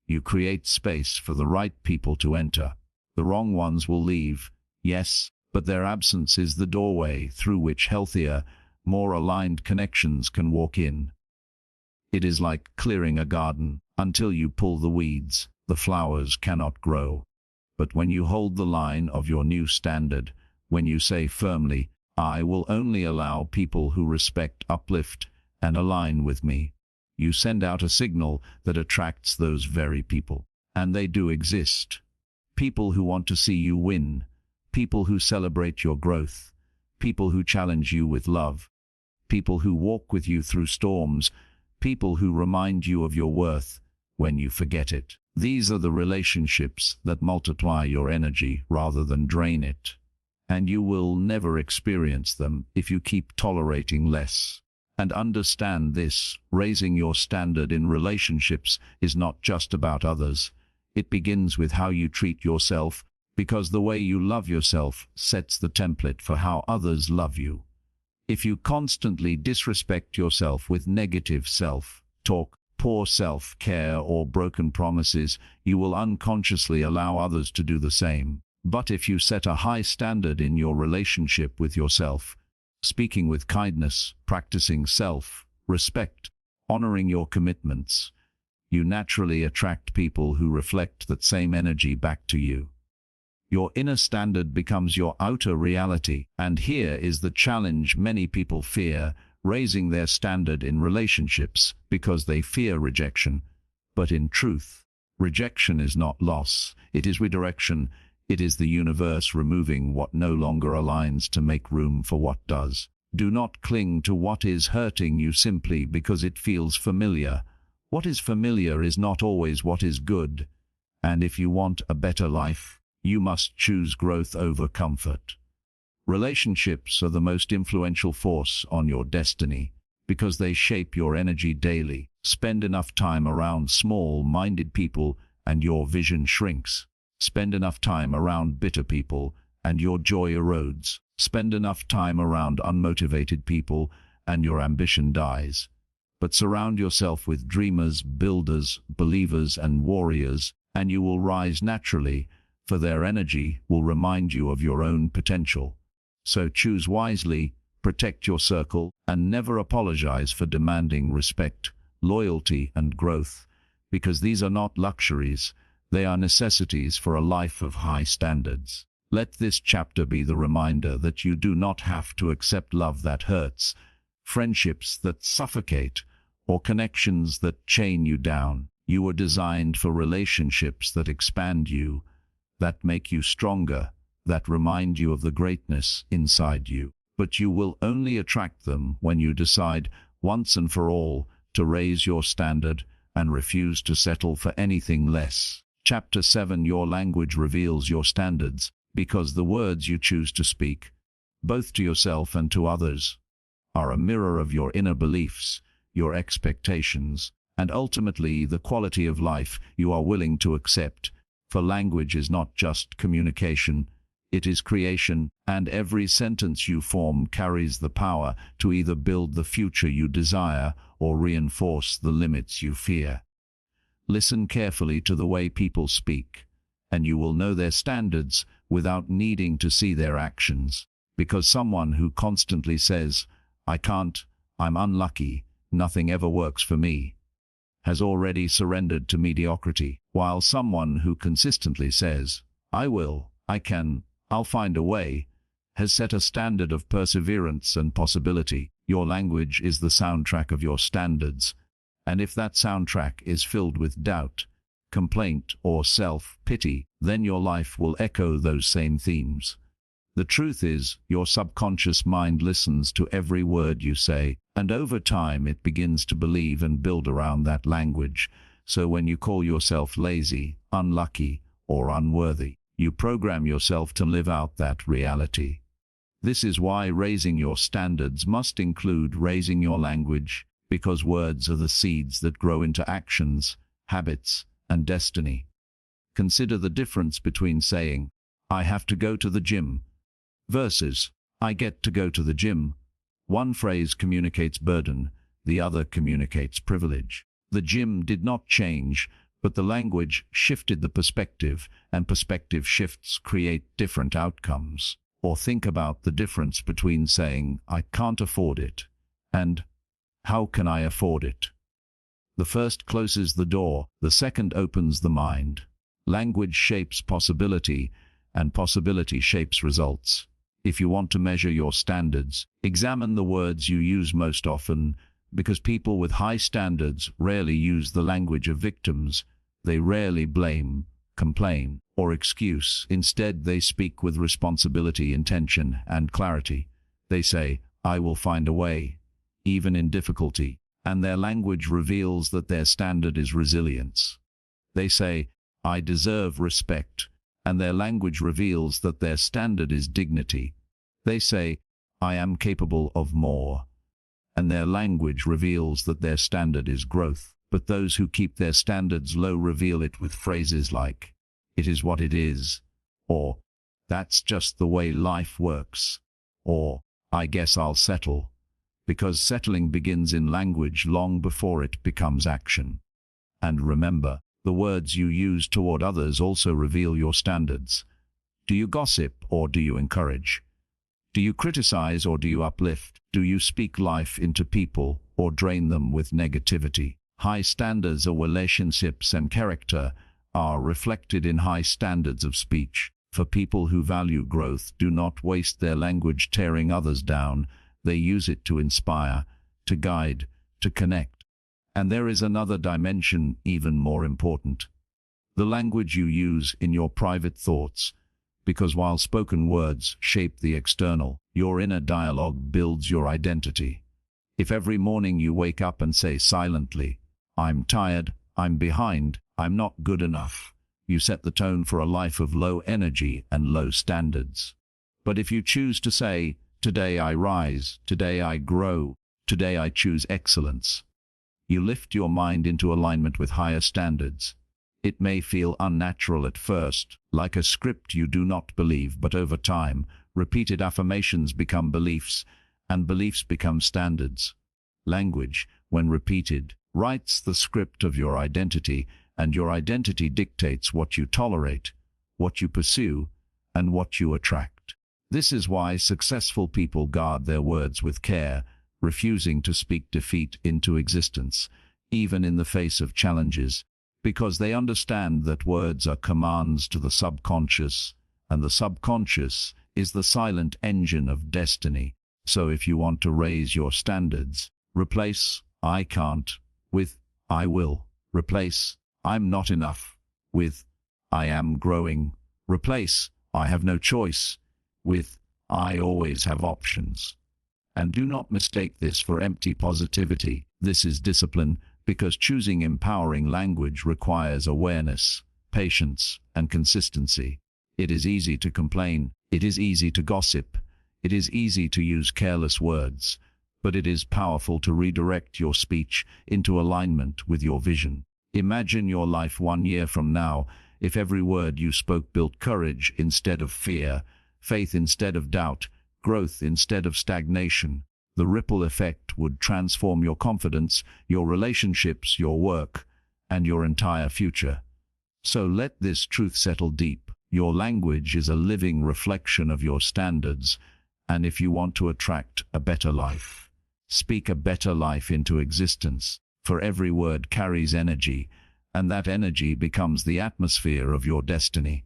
You create space for the right people to enter. The wrong ones will leave, yes, but their absence is the doorway through which healthier, more aligned connections can walk in. It is like clearing a garden. Until you pull the weeds, the flowers cannot grow. But when you hold the line of your new standard, when you say firmly, "I will only allow people who respect, uplift, and align with me," you send out a signal that attracts those very people. And they do exist. People who want to see you win, people who celebrate your growth, people who challenge you with love, people who walk with you through storms, people who remind you of your worth when you forget it. These are the relationships that multiply your energy rather than drain it. And you will never experience them if you keep tolerating less. And understand this, raising your standard in relationships is not just about others. It begins with how you treat yourself, because the way you love yourself sets the template for how others love you. If you constantly disrespect yourself with negative self-talk, poor self-care, or broken promises, you will unconsciously allow others to do the same. But if you set a high standard in your relationship with yourself, speaking with kindness, practicing self-respect, honoring your commitments, you naturally attract people who reflect that same energy back to you. Your inner standard becomes your outer reality, and here is the challenge many people fear: raising their standard in relationships because they fear rejection. But in truth, rejection is not loss, it is redirection. It is the universe removing what no longer aligns to make room for what does. Do not cling to what is hurting you simply because it feels familiar. What is familiar is not always what is good. And if you want a better life, you must choose growth over comfort. Relationships are the most influential force on your destiny because they shape your energy daily. Spend enough time around small-minded people and your vision shrinks. Spend enough time around bitter people and your joy erodes. Spend enough time around unmotivated people and your ambition dies. But surround yourself with dreamers, builders, believers, and warriors, and you will rise naturally, for their energy will remind you of your own potential. So choose wisely, protect your circle, and never apologize for demanding respect, loyalty, and growth, because these are not luxuries. They are necessities for a life of high standards. Let this chapter be the reminder that you do not have to accept love that hurts, friendships that suffocate, or connections that chain you down. You were designed for relationships that expand you, that make you stronger, that remind you of the greatness inside you. But you will only attract them when you decide, once and for all, to raise your standard and refuse to settle for anything less. Chapter 7: Your language reveals your standards, because the words you choose to speak, both to yourself and to others, are a mirror of your inner beliefs, your expectations, and ultimately the quality of life you are willing to accept. For language is not just communication, it is creation, and every sentence you form carries the power to either build the future you desire or reinforce the limits you fear. Listen carefully to the way people speak, and you will know their standards without needing to see their actions. Because someone who constantly says, "I can't, I'm unlucky, nothing ever works for me," has already surrendered to mediocrity, while someone who consistently says, "I will, I can, I'll find a way," has set a standard of perseverance and possibility. Your language is the soundtrack of your standards. And if that soundtrack is filled with doubt, complaint, or self-pity, then your life will echo those same themes. The truth is, your subconscious mind listens to every word you say, and over time it begins to believe and build around that language. So when you call yourself lazy, unlucky, or unworthy, you program yourself to live out that reality. This is why raising your standards must include raising your language, because words are the seeds that grow into actions, habits, and destiny. Consider the difference between saying, "I have to go to the gym," versus, "I get to go to the gym." One phrase communicates burden, the other communicates privilege. The gym did not change, but the language shifted the perspective, and perspective shifts create different outcomes. Or think about the difference between saying, "I can't afford it," and "How can I afford it?" The first closes the door, the second opens the mind. Language shapes possibility, and possibility shapes results. If you want to measure your standards, examine the words you use most often, because people with high standards rarely use the language of victims. They rarely blame, complain, or excuse. Instead, they speak with responsibility, intention, and clarity. They say, "I will find a way," even in difficulty, and their language reveals that their standard is resilience. They say, "I deserve respect," and their language reveals that their standard is dignity. They say, "I am capable of more," and their language reveals that their standard is growth. But those who keep their standards low reveal it with phrases like, "It is what it is," or "That's just the way life works," or "I guess I'll settle," because settling begins in language long before it becomes action. And remember, the words you use toward others also reveal your standards. Do you gossip or do you encourage? Do you criticize or do you uplift? Do you speak life into people or drain them with negativity? High standards of relationships and character are reflected in high standards of speech. For people who value growth, do not waste their language tearing others down. They use it to inspire, to guide, to connect. And there is another dimension even more important: the language you use in your private thoughts. Because while spoken words shape the external, your inner dialogue builds your identity. If every morning you wake up and say silently, "I'm tired, I'm behind, I'm not good enough," you set the tone for a life of low energy and low standards. But if you choose to say, "Today I rise, today I grow, today I choose excellence," you lift your mind into alignment with higher standards. It may feel unnatural at first, like a script you do not believe, but over time, repeated affirmations become beliefs, and beliefs become standards. Language, when repeated, writes the script of your identity, and your identity dictates what you tolerate, what you pursue, and what you attract. This is why successful people guard their words with care, refusing to speak defeat into existence, even in the face of challenges, because they understand that words are commands to the subconscious, and the subconscious is the silent engine of destiny. So if you want to raise your standards, replace "I can't" with "I will." Replace "I'm not enough" with "I am growing." Replace "I have no choice" with "I always have options." And do not mistake this for empty positivity. This is discipline, because choosing empowering language requires awareness, patience, and consistency. It is easy to complain, it is easy to gossip, it is easy to use careless words, but it is powerful to redirect your speech into alignment with your vision. Imagine your life 1 year from now, if every word you spoke built courage instead of fear, faith instead of doubt, growth instead of stagnation. The ripple effect would transform your confidence, your relationships, your work, and your entire future. So let this truth settle deep. Your language is a living reflection of your standards, and if you want to attract a better life, speak a better life into existence. For every word carries energy, and that energy becomes the atmosphere of your destiny.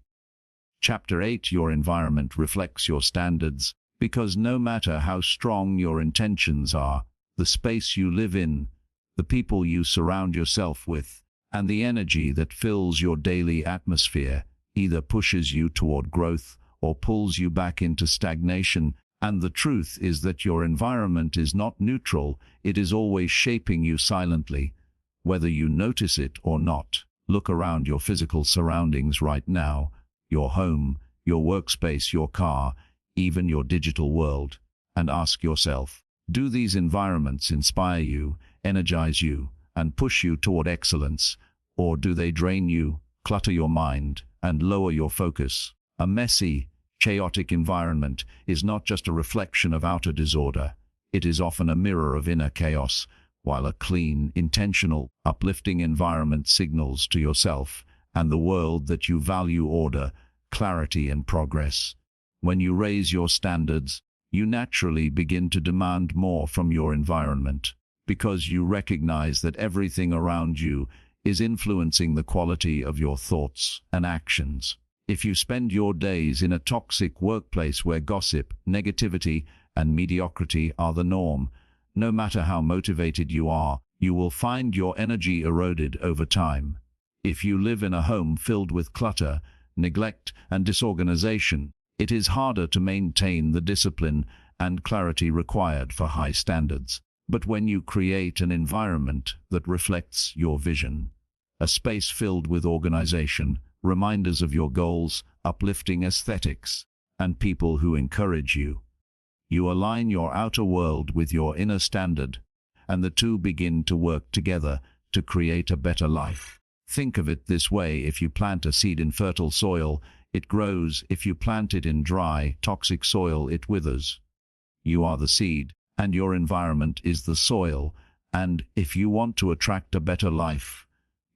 Chapter 8: Your environment reflects your standards. Because no matter how strong your intentions are, the space you live in, the people you surround yourself with, and the energy that fills your daily atmosphere either pushes you toward growth or pulls you back into stagnation. And the truth is that your environment is not neutral, it is always shaping you silently, whether you notice it or not. Look around your physical surroundings right now, your home, your workspace, your car, even your digital world, and ask yourself, do these environments inspire you, energize you, and push you toward excellence, or do they drain you, clutter your mind, and lower your focus? A messy, chaotic environment is not just a reflection of outer disorder. It is often a mirror of inner chaos, while a clean, intentional, uplifting environment signals to yourself and the world that you value order, clarity, and progress. When you raise your standards, you naturally begin to demand more from your environment, because you recognize that everything around you is influencing the quality of your thoughts and actions. If you spend your days in a toxic workplace where gossip, negativity, and mediocrity are the norm, no matter how motivated you are, you will find your energy eroded over time. If you live in a home filled with clutter, neglect, and disorganization, it is harder to maintain the discipline and clarity required for high standards. But when you create an environment that reflects your vision, a space filled with organization, reminders of your goals, uplifting aesthetics, and people who encourage you, you align your outer world with your inner standard, and the two begin to work together to create a better life. Think of it this way: if you plant a seed in fertile soil, it grows. If you plant it in dry, toxic soil, it withers. You are the seed, and your environment is the soil, and if you want to attract a better life,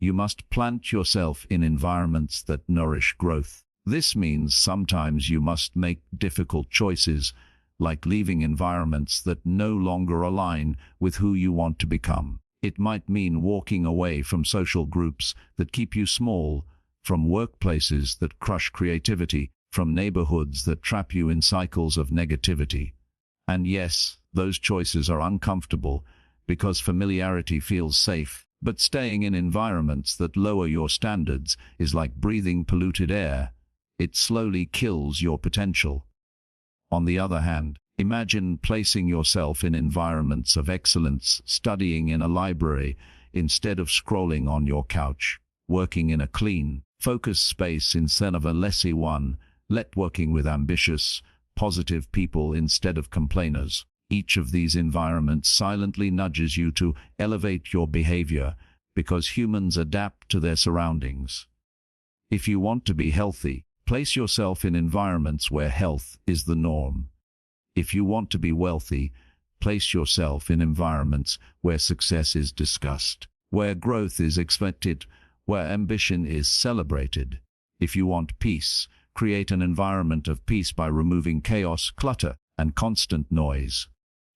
you must plant yourself in environments that nourish growth. This means sometimes you must make difficult choices, like leaving environments that no longer align with who you want to become. It might mean walking away from social groups that keep you small, from workplaces that crush creativity, from neighborhoods that trap you in cycles of negativity. And yes, those choices are uncomfortable because familiarity feels safe, but staying in environments that lower your standards is like breathing polluted air. It slowly kills your potential. On the other hand, imagine placing yourself in environments of excellence, studying in a library instead of scrolling on your couch, working in a clean, focused space instead of a messy one, networking with ambitious, positive people instead of complainers. Each of these environments silently nudges you to elevate your behavior, because humans adapt to their surroundings. If you want to be healthy, place yourself in environments where health is the norm. If you want to be wealthy, place yourself in environments where success is discussed, where growth is expected, where ambition is celebrated. If you want peace, create an environment of peace by removing chaos, clutter, and constant noise.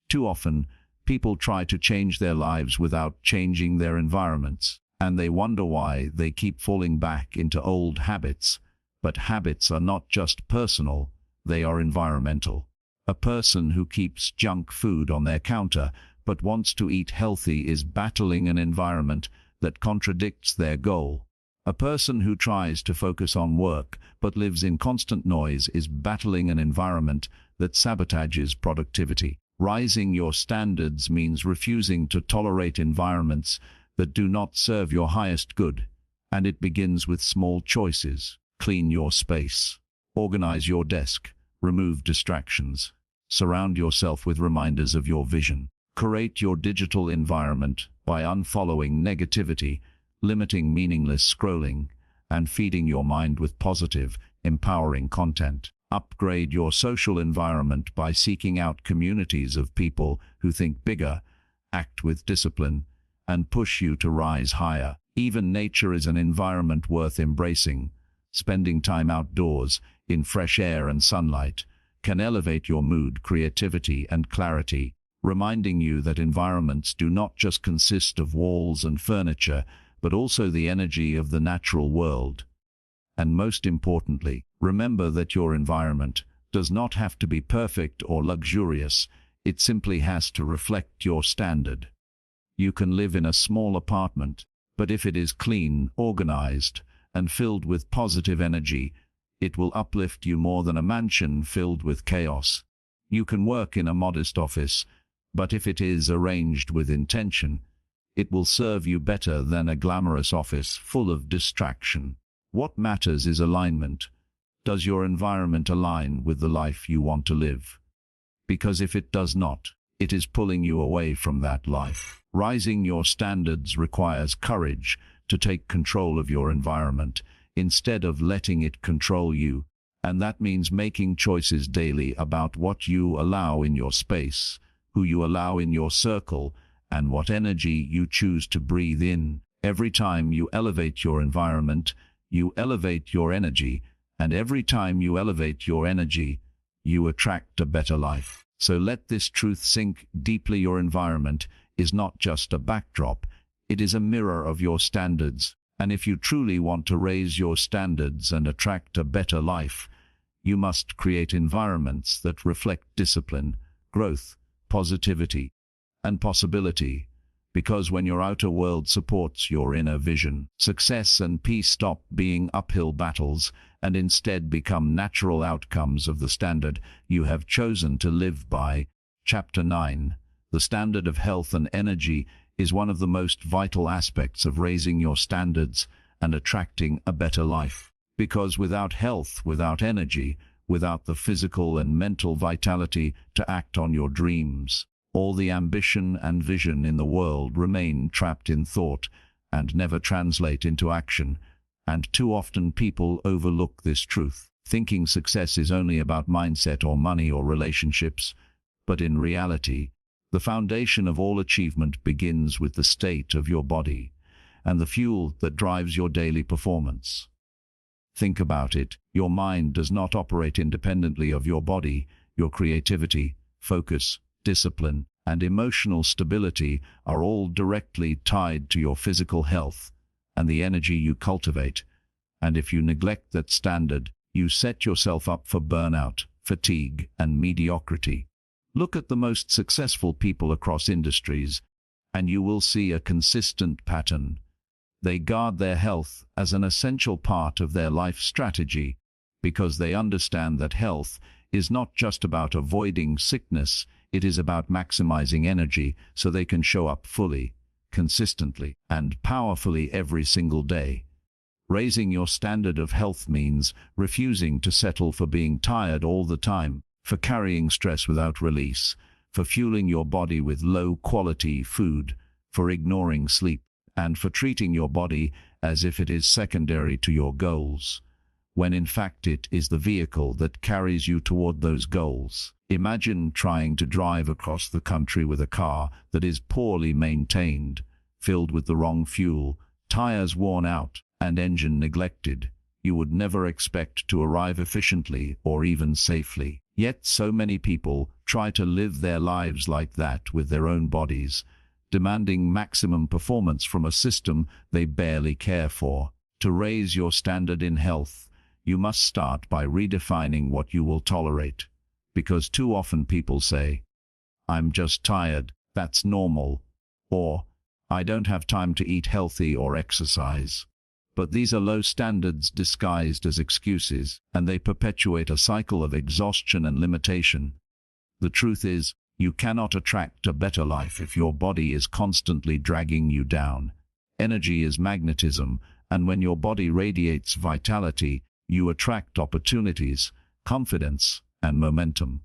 Too often, people try to change their lives without changing their environments, and they wonder why they keep falling back into old habits. But habits are not just personal, they are environmental. A person who keeps junk food on their counter but wants to eat healthy is battling an environment that contradicts their goal. A person who tries to focus on work but lives in constant noise is battling an environment that sabotages productivity. Rising your standards means refusing to tolerate environments that do not serve your highest good, and it begins with small choices. Clean your space. Organize your desk. Remove distractions. Surround yourself with reminders of your vision. Curate your digital environment by unfollowing negativity, limiting meaningless scrolling, and feeding your mind with positive, empowering content. Upgrade your social environment by seeking out communities of people who think bigger, act with discipline, and push you to rise higher. Even nature is an environment worth embracing. Spending time outdoors, in fresh air and sunlight, can elevate your mood, creativity, and clarity, reminding you that environments do not just consist of walls and furniture, but also the energy of the natural world. And most importantly, remember that your environment does not have to be perfect or luxurious. It simply has to reflect your standard. You can live in a small apartment, but if it is clean, organized, and filled with positive energy, it will uplift you more than a mansion filled with chaos. You can work in a modest office, but if it is arranged with intention, it will serve you better than a glamorous office full of distraction. What matters is alignment. Does your environment align with the life you want to live? Because if it does not, it is pulling you away from that life. Rising your standards requires courage to take control of your environment instead of letting it control you, and that means making choices daily about what you allow in your space, who you allow in your circle, and what energy you choose to breathe in. Every time you elevate your environment, you elevate your energy, and every time you elevate your energy, you attract a better life. So let this truth sink deeply. Your environment is not just a backdrop, it is a mirror of your standards. And if you truly want to raise your standards and attract a better life, you must create environments that reflect discipline, growth, positivity, and possibility. Because when your outer world supports your inner vision, success and peace stop being uphill battles and instead become natural outcomes of the standard you have chosen to live by. Chapter 9. The standard of health and energy is one of the most vital aspects of raising your standards and attracting a better life. Because without health, without energy, without the physical and mental vitality to act on your dreams, all the ambition and vision in the world remain trapped in thought and never translate into action. And too often people overlook this truth, thinking success is only about mindset or money or relationships. But in reality, the foundation of all achievement begins with the state of your body and the fuel that drives your daily performance. Think about it. Your mind does not operate independently of your body. Your creativity, focus, discipline, and emotional stability are all directly tied to your physical health and the energy you cultivate. And if you neglect that standard, you set yourself up for burnout, fatigue, and mediocrity. Look at the most successful people across industries, and you will see a consistent pattern. They guard their health as an essential part of their life strategy because they understand that health is not just about avoiding sickness, it is about maximizing energy so they can show up fully, consistently, and powerfully every single day. Raising your standard of health means refusing to settle for being tired all the time, for carrying stress without release, for fueling your body with low-quality food, for ignoring sleep, and for treating your body as if it is secondary to your goals, when in fact it is the vehicle that carries you toward those goals. Imagine trying to drive across the country with a car that is poorly maintained, filled with the wrong fuel, tires worn out, and engine neglected. You would never expect to arrive efficiently or even safely. Yet so many people try to live their lives like that with their own bodies, demanding maximum performance from a system they barely care for. To raise your standard in health, you must start by redefining what you will tolerate. Because too often people say, "I'm just tired, that's normal," or "I don't have time to eat healthy or exercise." But these are low standards disguised as excuses, and they perpetuate a cycle of exhaustion and limitation. The truth is, you cannot attract a better life if your body is constantly dragging you down. Energy is magnetism, and when your body radiates vitality, you attract opportunities, confidence, and momentum.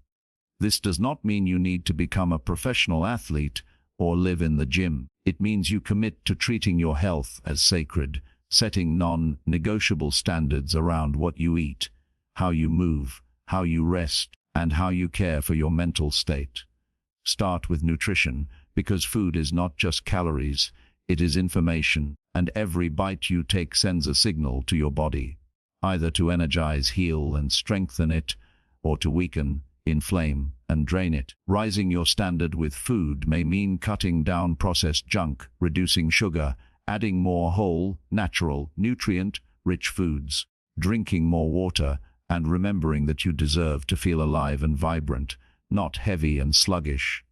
This does not mean you need to become a professional athlete or live in the gym. It means you commit to treating your health as sacred, setting non-negotiable standards around what you eat, how you move, how you rest, and how you care for your mental state. Start with nutrition, because food is not just calories, it is information, and every bite you take sends a signal to your body, either to energize, heal, and strengthen it, or to weaken, inflame, and drain it. Rising your standard with food may mean cutting down processed junk, reducing sugar, adding more whole, natural, nutrient-rich foods, drinking more water, and remembering that you deserve to feel alive and vibrant, not heavy and sluggish.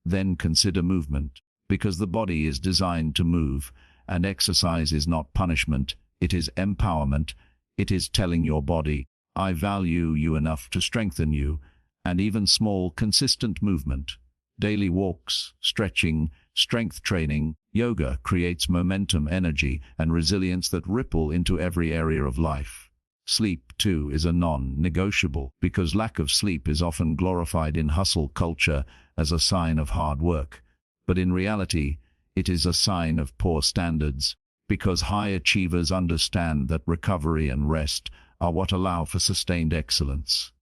Then consider movement, because the body is designed to move, and exercise is not punishment, it is empowerment. It is telling your body, "I value you enough to strengthen you," and even small, consistent movement, daily walks, stretching, strength training, yoga creates momentum, energy, and resilience that ripple into every area of life. Sleep, too, is a non-negotiable, because lack of sleep is often glorified in hustle culture as a sign of hard work, but in reality, it is a sign of poor standards, because high achievers understand that recovery and rest are what allow for sustained excellence.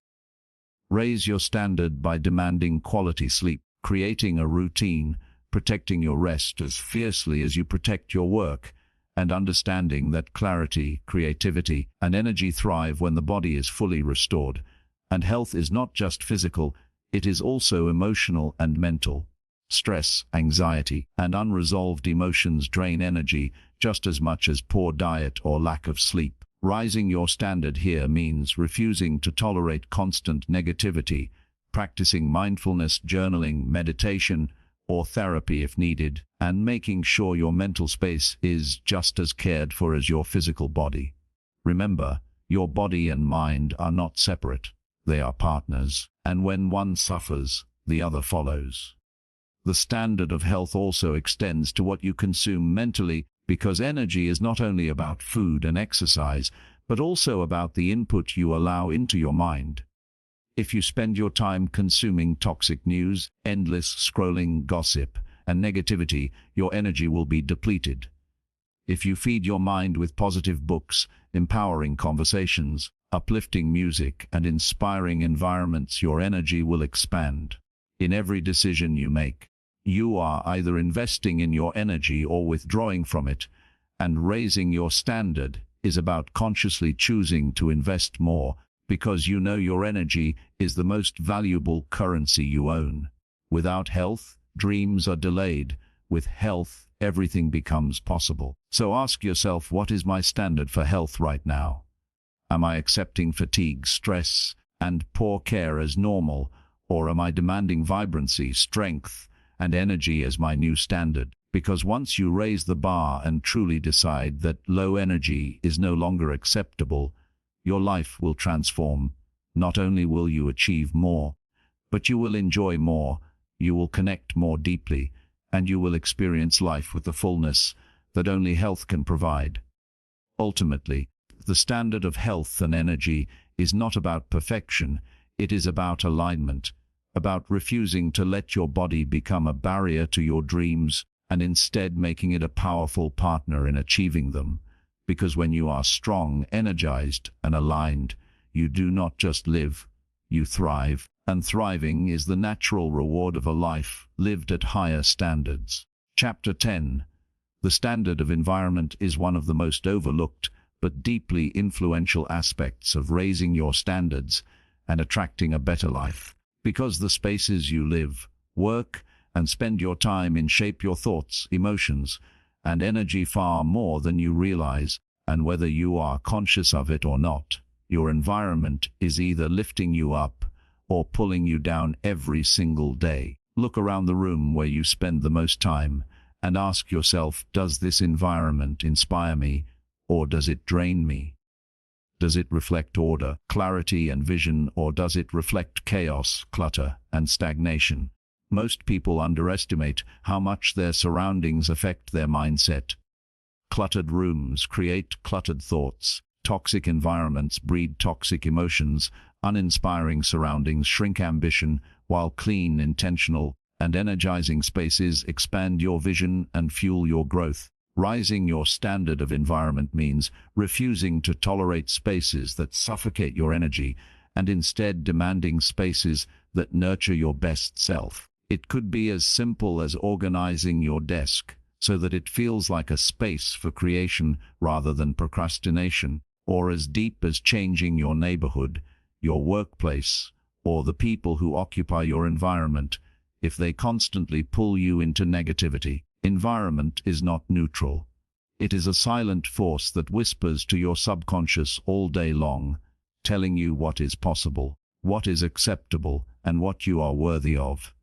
Raise your standard by demanding quality sleep, creating a routine, protecting your rest as fiercely as you protect your work, and understanding that clarity, creativity, and energy thrive when the body is fully restored. And health is not just physical, it is also emotional and mental. Stress, anxiety, and unresolved emotions drain energy just as much as poor diet or lack of sleep. Rising your standard here means refusing to tolerate constant negativity, practicing mindfulness, journaling, meditation, or therapy if needed, and making sure your mental space is just as cared for as your physical body. Remember, your body and mind are not separate. They are partners, and when one suffers, the other follows. The standard of health also extends to what you consume mentally, because energy is not only about food and exercise, but also about the input you allow into your mind. If you spend your time consuming toxic news, endless scrolling, gossip, and negativity, your energy will be depleted. If you feed your mind with positive books, empowering conversations, uplifting music, and inspiring environments, your energy will expand. In every decision you make, you are either investing in your energy or withdrawing from it, and raising your standard is about consciously choosing to invest more, because you know your energy is the most valuable currency you own. Without health, dreams are delayed. With health, everything becomes possible. So ask yourself, what is my standard for health right now? Am I accepting fatigue, stress, and poor care as normal, or am I demanding vibrancy, strength, and energy as my new standard? Because once you raise the bar and truly decide that low energy is no longer acceptable, your life will transform. Not only will you achieve more, but you will enjoy more, you will connect more deeply, and you will experience life with the fullness that only health can provide. Ultimately, the standard of health and energy is not about perfection, it is about alignment, about refusing to let your body become a barrier to your dreams and instead making it a powerful partner in achieving them. Because when you are strong, energized, and aligned, you do not just live, you thrive, and thriving is the natural reward of a life lived at higher standards. Chapter 10. The standard of environment is one of the most overlooked but deeply influential aspects of raising your standards and attracting a better life. Because the spaces you live, work, and spend your time in shape your thoughts, emotions, and energy far more than you realize, and whether you are conscious of it or not, your environment is either lifting you up or pulling you down every single day. Look around the room where you spend the most time and ask yourself, does this environment inspire me or does it drain me? Does it reflect order, clarity, and vision, or does it reflect chaos, clutter, and stagnation? Most people underestimate how much their surroundings affect their mindset. Cluttered rooms create cluttered thoughts. Toxic environments breed toxic emotions. Uninspiring surroundings shrink ambition, while clean, intentional, and energizing spaces expand your vision and fuel your growth. Rising your standard of environment means refusing to tolerate spaces that suffocate your energy and instead demanding spaces that nurture your best self. It could be as simple as organizing your desk so that it feels like a space for creation rather than procrastination, or as deep as changing your neighborhood, your workplace, or the people who occupy your environment if they constantly pull you into negativity. Environment is not neutral. It is a silent force that whispers to your subconscious all day long, telling you what is possible, what is acceptable, and what you are worthy of.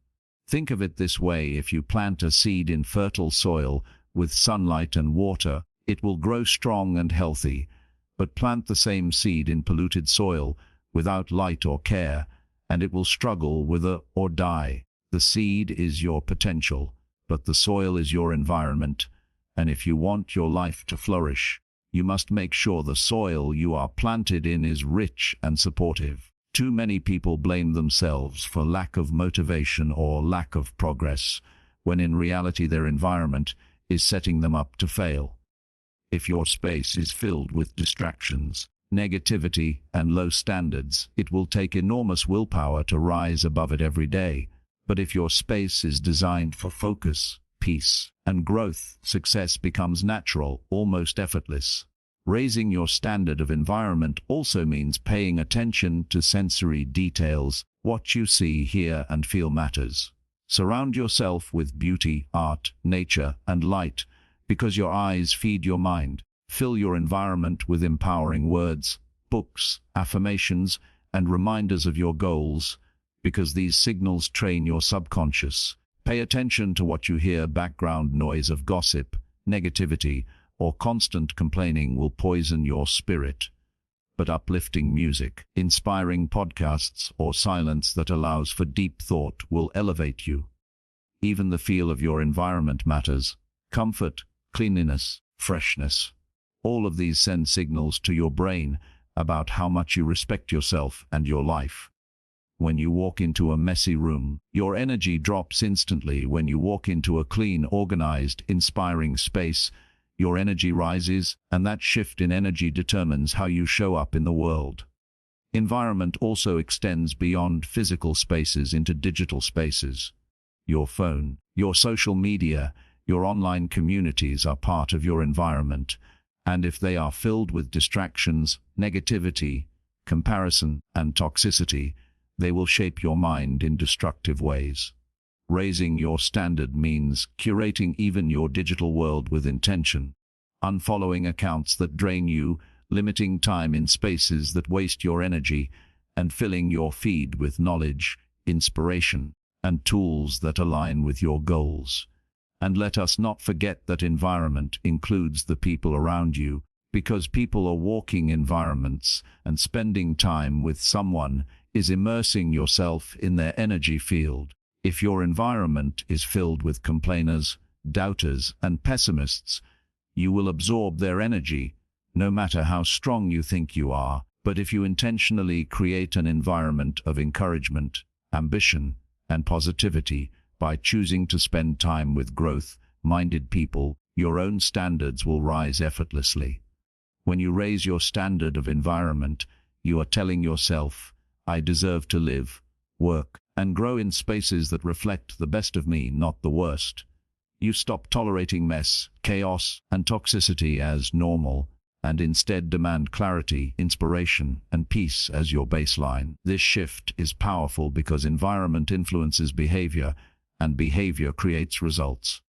Think of it this way: if you plant a seed in fertile soil with sunlight and water, it will grow strong and healthy. But plant the same seed in polluted soil without light or care, and it will struggle, wither, or die. The seed is your potential, but the soil is your environment, and if you want your life to flourish, you must make sure the soil you are planted in is rich and supportive. Too many people blame themselves for lack of motivation or lack of progress, when in reality their environment is setting them up to fail. If your space is filled with distractions, negativity, and low standards, it will take enormous willpower to rise above it every day. But if your space is designed for focus, peace, and growth, success becomes natural, almost effortless. Raising your standard of environment also means paying attention to sensory details. What you see, hear, and feel matters. Surround yourself with beauty, art, nature, and light, because your eyes feed your mind. Fill your environment with empowering words, books, affirmations, and reminders of your goals, because these signals train your subconscious. Pay attention to what you hear. Background noise of gossip, negativity, or constant complaining will poison your spirit. But uplifting music, inspiring podcasts, or silence that allows for deep thought will elevate you. Even the feel of your environment matters. Comfort, cleanliness, freshness. All of these send signals to your brain about how much you respect yourself and your life. When you walk into a messy room, your energy drops instantly. When you walk into a clean, organized, inspiring space, your energy rises, and that shift in energy determines how you show up in the world. Environment also extends beyond physical spaces into digital spaces. Your phone, your social media, your online communities are part of your environment, and if they are filled with distractions, negativity, comparison, and toxicity, they will shape your mind in destructive ways. Raising your standard means curating even your digital world with intention, unfollowing accounts that drain you, limiting time in spaces that waste your energy, and filling your feed with knowledge, inspiration, and tools that align with your goals. And let us not forget that environment includes the people around you, because people are walking environments, and spending time with someone is immersing yourself in their energy field. If your environment is filled with complainers, doubters, and pessimists, you will absorb their energy, no matter how strong you think you are. But if you intentionally create an environment of encouragement, ambition, and positivity by choosing to spend time with growth-minded people, your own standards will rise effortlessly. When you raise your standard of environment, you are telling yourself, I deserve to live, work, and grow in spaces that reflect the best of me, not the worst. You stop tolerating mess, chaos, and toxicity as normal, and instead demand clarity, inspiration, and peace as your baseline. This shift is powerful because environment influences behavior, and behavior creates results.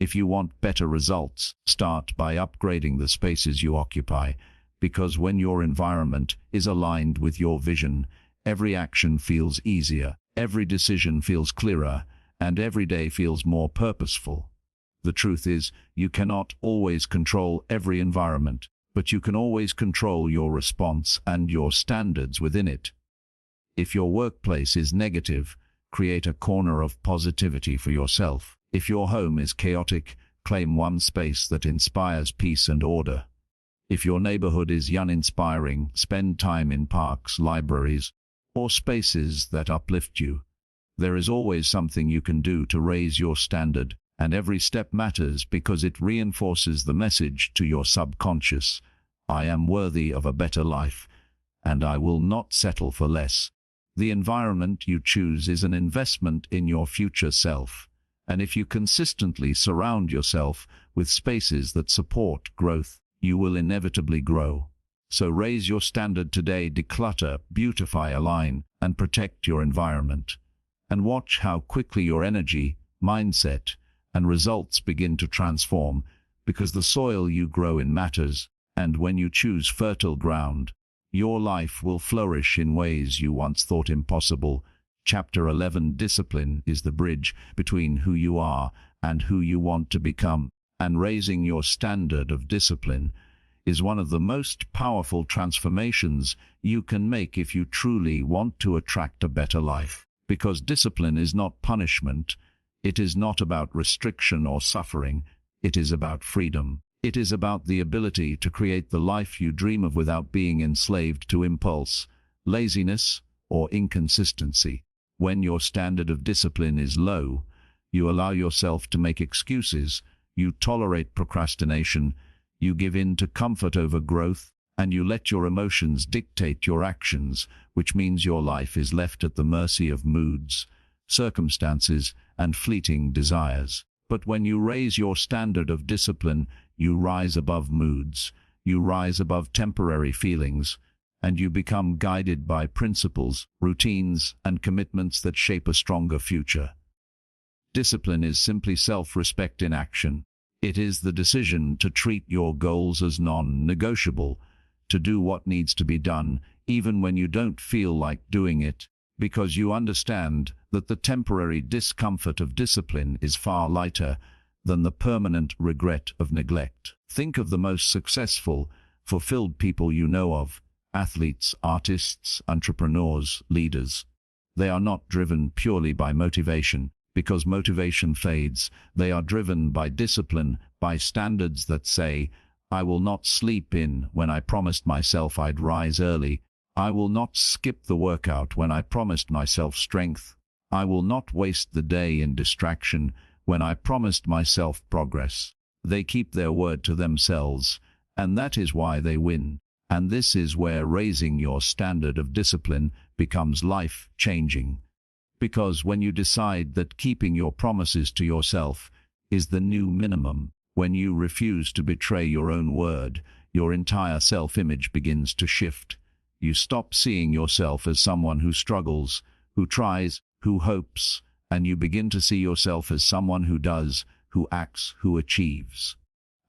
If you want better results, start by upgrading the spaces you occupy, because when your environment is aligned with your vision, every action feels easier, every decision feels clearer, and every day feels more purposeful. The truth is, you cannot always control every environment, but you can always control your response and your standards within it. If your workplace is negative, create a corner of positivity for yourself. If your home is chaotic, claim one space that inspires peace and order. If your neighborhood is uninspiring, spend time in parks, libraries, or spaces that uplift you. There is always something you can do to raise your standard, and every step matters because it reinforces the message to your subconscious, I am worthy of a better life, and I will not settle for less. The environment you choose is an investment in your future self, and if you consistently surround yourself with spaces that support growth, you will inevitably grow. So raise your standard today, declutter, beautify, align, and protect your environment. And watch how quickly your energy, mindset, and results begin to transform, because the soil you grow in matters, and when you choose fertile ground, your life will flourish in ways you once thought impossible. Chapter 11: Discipline is the bridge between who you are and who you want to become, and raising your standard of discipline is one of the most powerful transformations you can make if you truly want to attract a better life. Because discipline is not punishment, it is not about restriction or suffering, it is about freedom. It is about the ability to create the life you dream of without being enslaved to impulse, laziness, or inconsistency. When your standard of discipline is low, you allow yourself to make excuses, you tolerate procrastination, you give in to comfort over growth, and you let your emotions dictate your actions, which means your life is left at the mercy of moods, circumstances, and fleeting desires. But when you raise your standard of discipline, you rise above moods, you rise above temporary feelings, and you become guided by principles, routines, and commitments that shape a stronger future. Discipline is simply self-respect in action. It is the decision to treat your goals as non-negotiable, to do what needs to be done, even when you don't feel like doing it, because you understand that the temporary discomfort of discipline is far lighter than the permanent regret of neglect. Think of the most successful, fulfilled people you know of: athletes, artists, entrepreneurs, leaders. They are not driven purely by motivation, because motivation fades. They are driven by discipline, by standards that say, I will not sleep in when I promised myself I'd rise early. I will not skip the workout when I promised myself strength. I will not waste the day in distraction when I promised myself progress. They keep their word to themselves, and that is why they win. And this is where raising your standard of discipline becomes life-changing. Because when you decide that keeping your promises to yourself is the new minimum, when you refuse to betray your own word, your entire self-image begins to shift. You stop seeing yourself as someone who struggles, who tries, who hopes, and you begin to see yourself as someone who does, who acts, who achieves.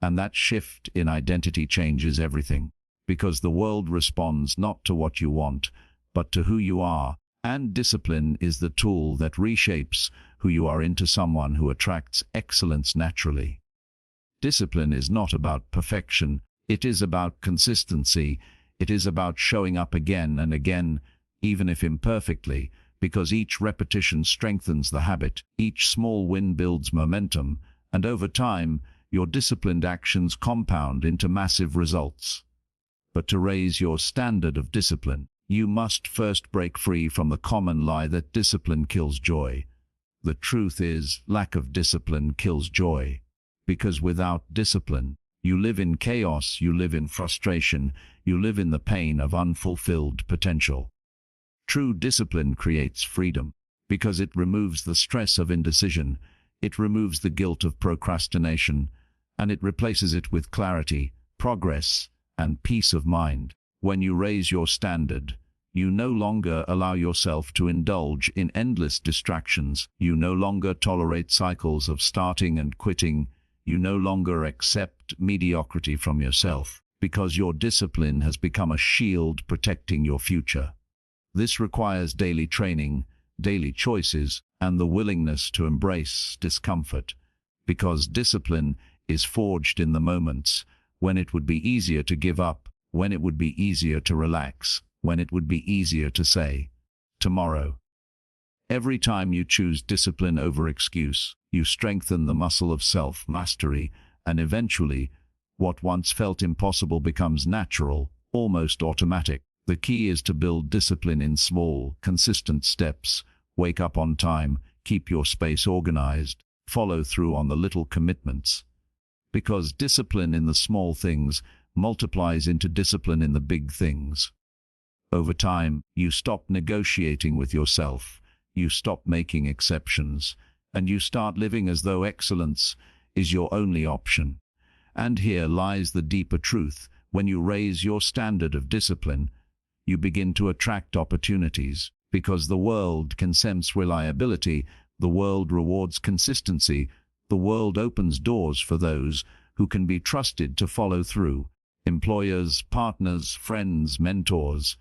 And that shift in identity changes everything. Because the world responds not to what you want, but to who you are, and discipline is the tool that reshapes who you are into someone who attracts excellence naturally. Discipline is not about perfection, it is about consistency, it is about showing up again and again, even if imperfectly, because each repetition strengthens the habit, each small win builds momentum, and over time, your disciplined actions compound into massive results. But to raise your standard of discipline, you must first break free from the common lie that discipline kills joy. The truth is, lack of discipline kills joy. Because without discipline, you live in chaos, you live in frustration, you live in the pain of unfulfilled potential. True discipline creates freedom, because it removes the stress of indecision, it removes the guilt of procrastination, and it replaces it with clarity, progress, and peace of mind. When you raise your standard, you no longer allow yourself to indulge in endless distractions. You no longer tolerate cycles of starting and quitting. You no longer accept mediocrity from yourself, because your discipline has become a shield protecting your future. This requires daily training, daily choices, and the willingness to embrace discomfort, because discipline is forged in the moments when it would be easier to give up, when it would be easier to relax, when it would be easier to say, tomorrow. Every time you choose discipline over excuse, you strengthen the muscle of self-mastery, and eventually, what once felt impossible becomes natural, almost automatic. The key is to build discipline in small, consistent steps. Wake up on time, keep your space organized, follow through on the little commitments. Because discipline in the small things multiplies into discipline in the big things. Over time, you stop negotiating with yourself, you stop making exceptions, and you start living as though excellence is your only option. And here lies the deeper truth: when you raise your standard of discipline, you begin to attract opportunities, because the world can sense reliability, the world rewards consistency, the world opens doors for those who can be trusted to follow through. Employers, partners, friends, mentors.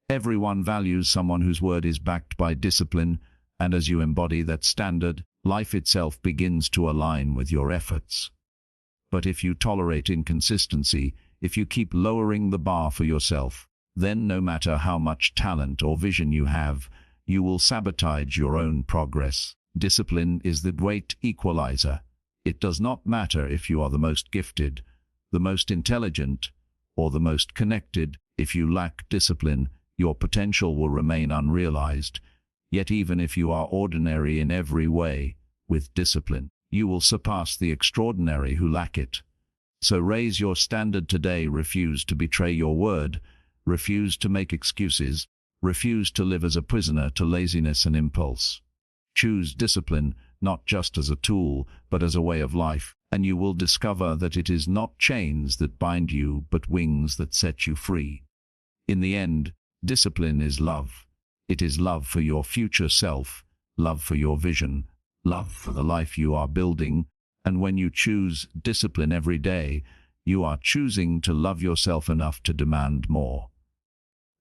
Everyone values someone whose word is backed by discipline, and as you embody that standard, life itself begins to align with your efforts. But if you tolerate inconsistency, if you keep lowering the bar for yourself, then no matter how much talent or vision you have, you will sabotage your own progress. Discipline is the great equalizer. It does not matter if you are the most gifted, the most intelligent, or the most connected. If you lack discipline, your potential will remain unrealized. Yet even if you are ordinary in every way, with discipline, you will surpass the extraordinary who lack it. So raise your standard today. Refuse to betray your word. Refuse to make excuses. Refuse to live as a prisoner to laziness and impulse. Choose discipline, not just as a tool, but as a way of life, and you will discover that it is not chains that bind you, but wings that set you free. In the end, discipline is love. It is love for your future self, love for your vision, love for the life you are building, and when you choose discipline every day, you are choosing to love yourself enough to demand more.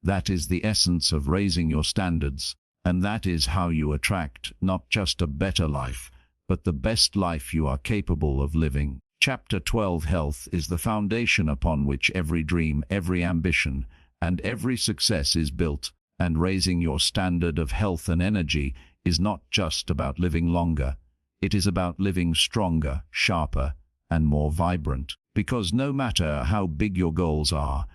That is the essence of raising your standards, and that is how you attract not just a better life, but the best life you are capable of living. Chapter 12: Health is the foundation upon which every dream, every ambition, and every success is built, and raising your standard of health and energy is not just about living longer. It is about living stronger, sharper, and more vibrant. Because no matter how big your goals are,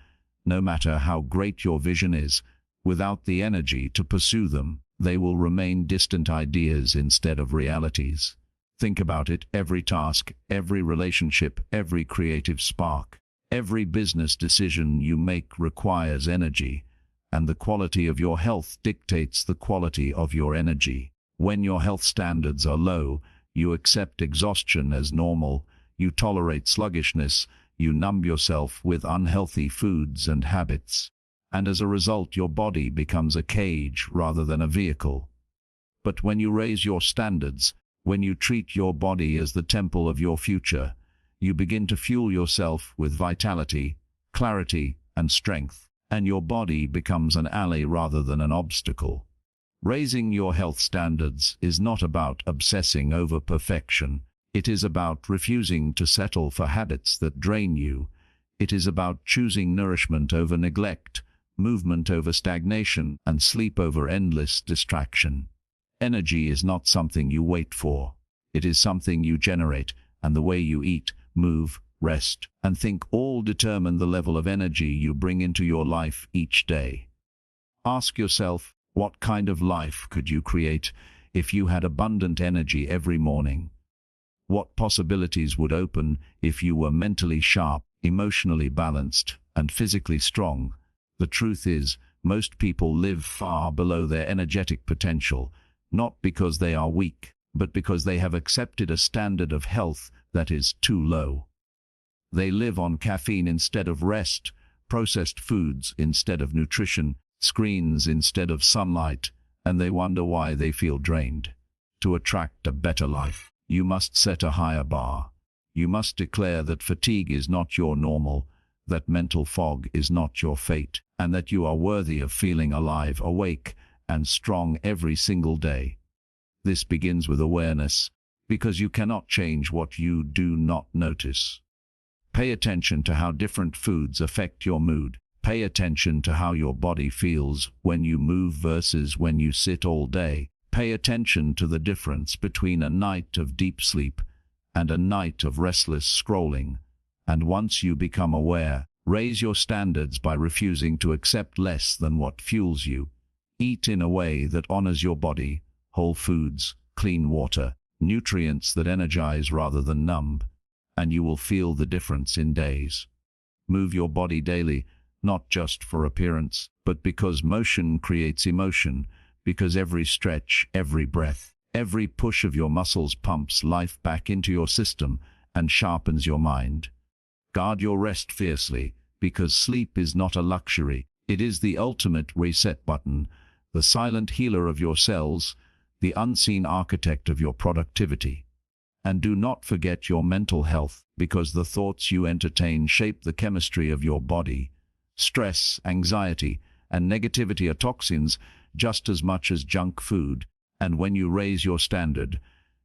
no matter how great your vision is, without the energy to pursue them, they will remain distant ideas instead of realities. Think about it: every task, every relationship, every creative spark, every business decision you make requires energy, and the quality of your health dictates the quality of your energy. When your health standards are low, you accept exhaustion as normal, you tolerate sluggishness, you numb yourself with unhealthy foods and habits, and as a result your body becomes a cage rather than a vehicle. But when you raise your standards, when you treat your body as the temple of your future, you begin to fuel yourself with vitality, clarity, and strength, and your body becomes an ally rather than an obstacle. Raising your health standards is not about obsessing over perfection. It is about refusing to settle for habits that drain you. It is about choosing nourishment over neglect, movement over stagnation, and sleep over endless distraction. Energy is not something you wait for. It is something you generate, and the way you eat, move, rest, and think all determine the level of energy you bring into your life each day. Ask yourself, what kind of life could you create if you had abundant energy every morning? What possibilities would open if you were mentally sharp, emotionally balanced, and physically strong? The truth is, most people live far below their energetic potential, not because they are weak, but because they have accepted a standard of health that is too low. They live on caffeine instead of rest, processed foods instead of nutrition, screens instead of sunlight, and they wonder why they feel drained. To attract a better life, you must set a higher bar. You must declare that fatigue is not your normal, that mental fog is not your fate, and that you are worthy of feeling alive, awake, and strong every single day. This begins with awareness, because you cannot change what you do not notice. Pay attention to how different foods affect your mood. Pay attention to how your body feels when you move versus when you sit all day. Pay attention to the difference between a night of deep sleep and a night of restless scrolling. And once you become aware, raise your standards by refusing to accept less than what fuels you. Eat in a way that honors your body: whole foods, clean water, nutrients that energize rather than numb, and you will feel the difference in days. Move your body daily, not just for appearance, but because motion creates emotion, because every stretch, every breath, every push of your muscles pumps life back into your system and sharpens your mind. Guard your rest fiercely, because sleep is not a luxury. It is the ultimate reset button, the silent healer of your cells, the unseen architect of your productivity. And do not forget your mental health, because the thoughts you entertain shape the chemistry of your body. Stress, anxiety, and negativity are toxins just as much as junk food, and when you raise your standard,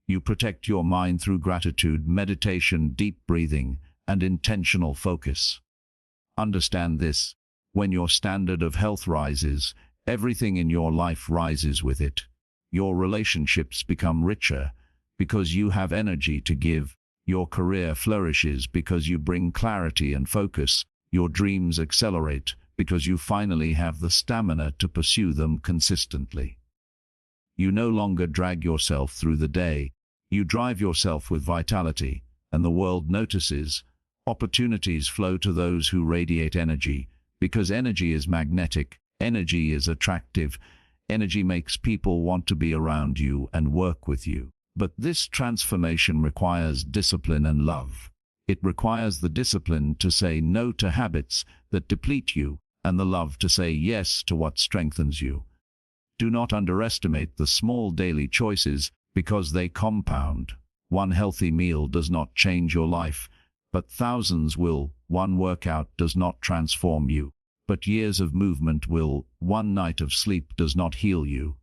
you protect your mind through gratitude, meditation, deep breathing, and intentional focus. Understand this: when your standard of health rises, everything in your life rises with it. Your relationships become richer because you have energy to give. Your career flourishes because you bring clarity and focus. Your dreams accelerate because you finally have the stamina to pursue them consistently. You no longer drag yourself through the day, you drive yourself with vitality, and the world notices. Opportunities flow to those who radiate energy, because energy is magnetic, energy is attractive, energy makes people want to be around you and work with you. But this transformation requires discipline and love. It requires the discipline to say no to habits that deplete you, and the love to say yes to what strengthens you. Do not underestimate the small daily choices, because they compound. One healthy meal does not change your life, but thousands will. One workout does not transform you, but years of movement will. One night of sleep does not heal you,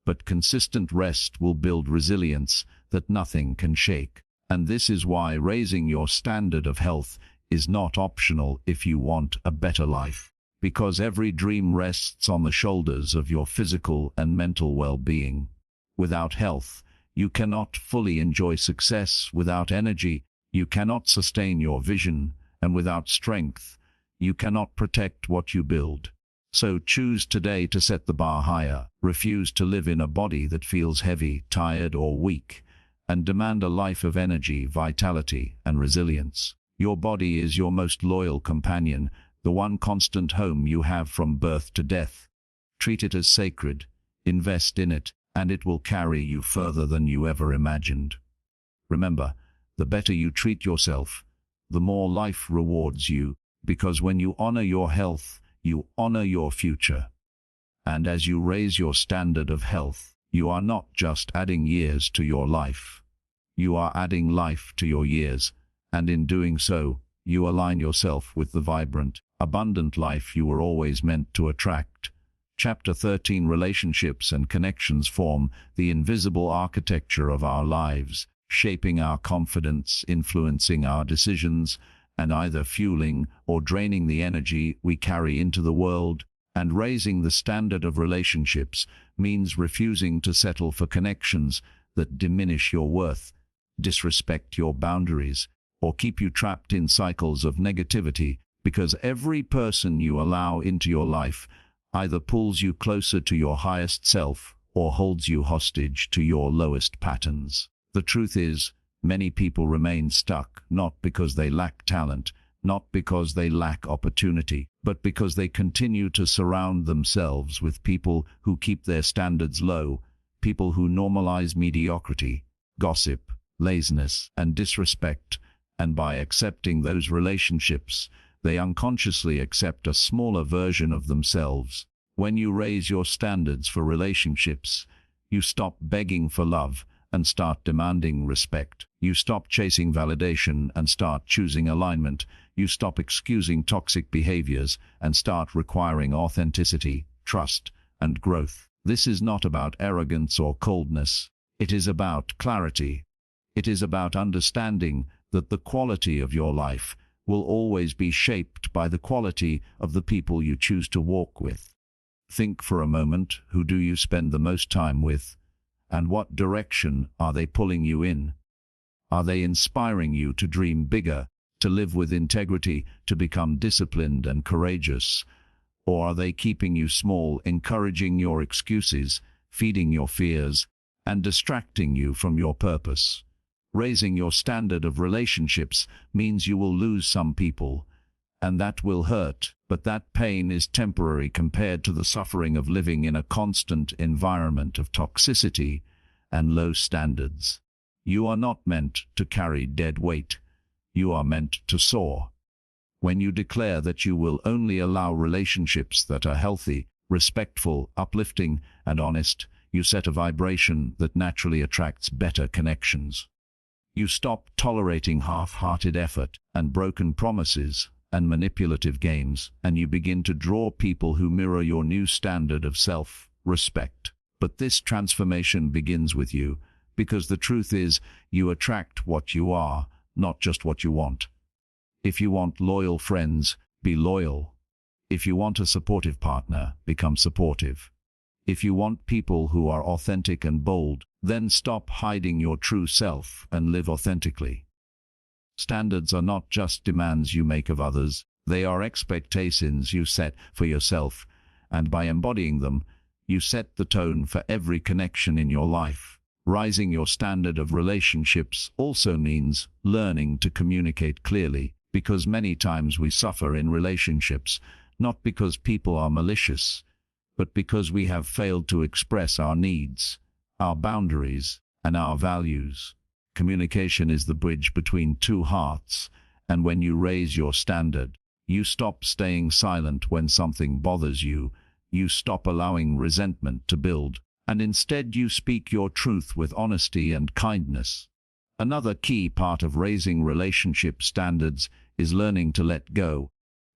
but consistent rest will build resilience that nothing can shake. And this is why raising your standard of health is not optional if you want a better life. Because every dream rests on the shoulders of your physical and mental well-being. Without health, you cannot fully enjoy success. Without energy, you cannot sustain your vision, and without strength, you cannot protect what you build. So choose today to set the bar higher. Refuse to live in a body that feels heavy, tired, or weak, and demand a life of energy, vitality, and resilience. Your body is your most loyal companion, the one constant home you have from birth to death. Treat it as sacred, invest in it, and it will carry you further than you ever imagined. Remember, the better you treat yourself, the more life rewards you, because when you honor your health, you honor your future. And as you raise your standard of health, you are not just adding years to your life. You are adding life to your years, and in doing so, you align yourself with the vibrant, abundant life you were always meant to attract. Chapter 13. Relationships and connections form the invisible architecture of our lives, shaping our confidence, influencing our decisions, and either fueling or draining the energy we carry into the world. And raising the standard of relationships means refusing to settle for connections that diminish your worth, disrespect your boundaries, or keep you trapped in cycles of negativity, because every person you allow into your life either pulls you closer to your highest self or holds you hostage to your lowest patterns. The truth is, many people remain stuck not because they lack talent, not because they lack opportunity, but because they continue to surround themselves with people who keep their standards low, people who normalize mediocrity, gossip, laziness, and disrespect. And by accepting those relationships, they unconsciously accept a smaller version of themselves. When you raise your standards for relationships, you stop begging for love and start demanding respect. You stop chasing validation and start choosing alignment. You stop excusing toxic behaviors and start requiring authenticity, trust, and growth. This is not about arrogance or coldness. It is about clarity. It is about understanding that the quality of your life will always be shaped by the quality of the people you choose to walk with. Think for a moment, who do you spend the most time with? And what direction are they pulling you in? Are they inspiring you to dream bigger, to live with integrity, to become disciplined and courageous? Or are they keeping you small, encouraging your excuses, feeding your fears, and distracting you from your purpose? Raising your standard of relationships means you will lose some people, and that will hurt, but that pain is temporary compared to the suffering of living in a constant environment of toxicity and low standards. You are not meant to carry dead weight. You are meant to soar. When you declare that you will only allow relationships that are healthy, respectful, uplifting, and honest, you set a vibration that naturally attracts better connections. You stop tolerating half-hearted effort and broken promises and manipulative games, and you begin to draw people who mirror your new standard of self-respect. But this transformation begins with you, because the truth is, you attract what you are, not just what you want. If you want loyal friends, be loyal. If you want a supportive partner, become supportive. If you want people who are authentic and bold, then stop hiding your true self and live authentically. Standards are not just demands you make of others, They are expectations you set for yourself, and by embodying them, you set the tone for every connection in your life. Rising your standard of relationships also means learning to communicate clearly, because many times we suffer in relationships, not because people are malicious, but because we have failed to express our needs, our boundaries, and our values. Communication is the bridge between two hearts, and when you raise your standard, you stop staying silent when something bothers you, you stop allowing resentment to build, and instead you speak your truth with honesty and kindness. Another key part of raising relationship standards is learning to let go,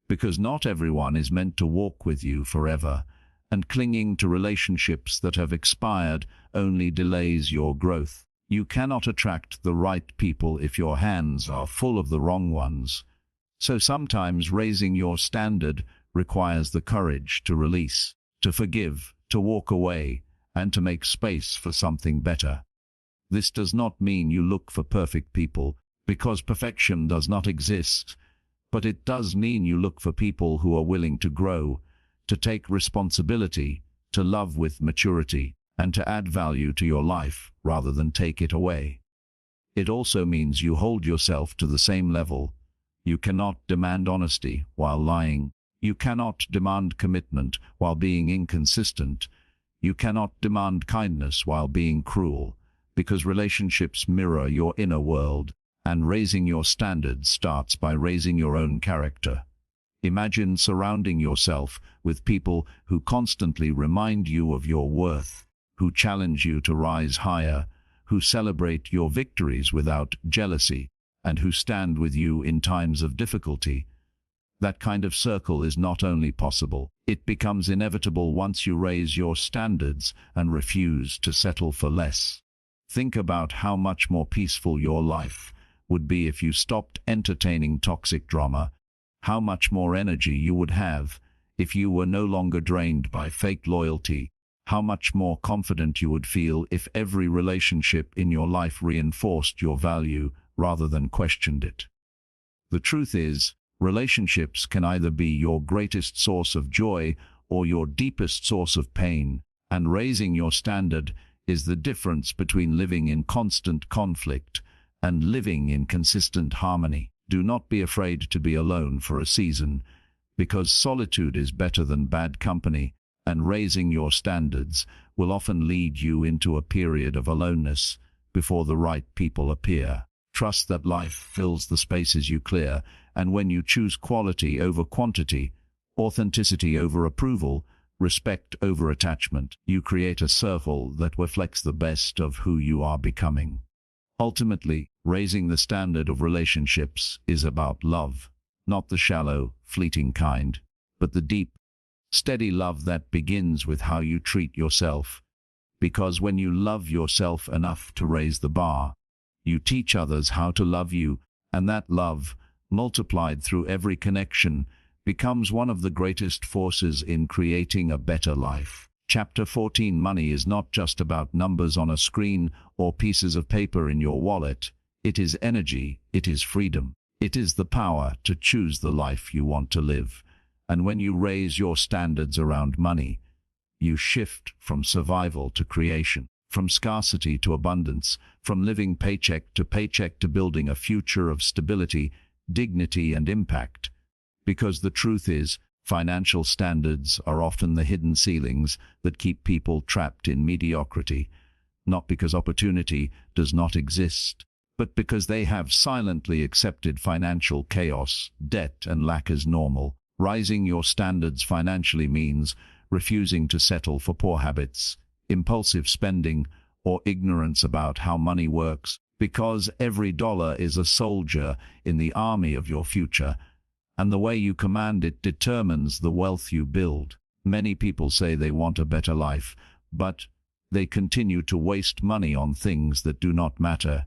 because not everyone is meant to walk with you forever, and clinging to relationships that have expired only delays your growth. You cannot attract the right people if your hands are full of the wrong ones. So sometimes raising your standard requires the courage to release, to forgive, to walk away, and to make space for something better. This does not mean you look for perfect people, because perfection does not exist, but it does mean you look for people who are willing to grow, to take responsibility, to love with maturity, and to add value to your life rather than take it away. It also means you hold yourself to the same level. You cannot demand honesty while lying. You cannot demand commitment while being inconsistent. You cannot demand kindness while being cruel, because relationships mirror your inner world, and raising your standards starts by raising your own character. Imagine surrounding yourself with people who constantly remind you of your worth, who challenge you to rise higher, who celebrate your victories without jealousy, and who stand with you in times of difficulty. That kind of circle is not only possible, it becomes inevitable once you raise your standards and refuse to settle for less. Think about how much more peaceful your life would be if you stopped entertaining toxic drama, how much more energy you would have if you were no longer drained by fake loyalty, how much more confident you would feel if every relationship in your life reinforced your value rather than questioned it. The truth is, relationships can either be your greatest source of joy or your deepest source of pain, and raising your standard is the difference between living in constant conflict and living in consistent harmony. Do not be afraid to be alone for a season, because solitude is better than bad company, and raising your standards will often lead you into a period of aloneness before the right people appear. Trust that life fills the spaces you clear, and when you choose quality over quantity, authenticity over approval, respect over attachment, you create a circle that reflects the best of who you are becoming. Ultimately, raising the standard of relationships is about love, not the shallow, fleeting kind, but the deep, steady love that begins with how you treat yourself. Because when you love yourself enough to raise the bar, you teach others how to love you, and that love, multiplied through every connection, becomes one of the greatest forces in creating a better life. Chapter 14. Money is not just about numbers on a screen or pieces of paper in your wallet. It is energy, it is freedom. It is the power to choose the life you want to live. And when you raise your standards around money, you shift from survival to creation, from scarcity to abundance, from living paycheck to building a future of stability, dignity, and impact. Because the truth is, financial standards are often the hidden ceilings that keep people trapped in mediocrity, not because opportunity does not exist, but because they have silently accepted financial chaos, debt, and lack as normal. Rising your standards financially means refusing to settle for poor habits, impulsive spending, or ignorance about how money works, because every dollar is a soldier in the army of your future, and the way you command it determines the wealth you build. Many people say they want a better life, but they continue to waste money on things that do not matter.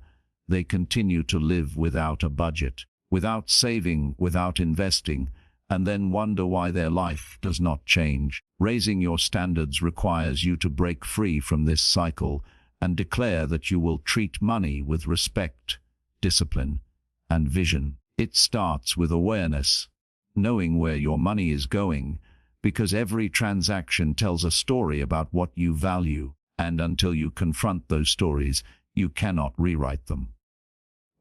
They continue to live without a budget, without saving, without investing, and then wonder why their life does not change. Raising your standards requires you to break free from this cycle and declare that you will treat money with respect, discipline, and vision. It starts with awareness, knowing where your money is going, because every transaction tells a story about what you value, and until you confront those stories, you cannot rewrite them.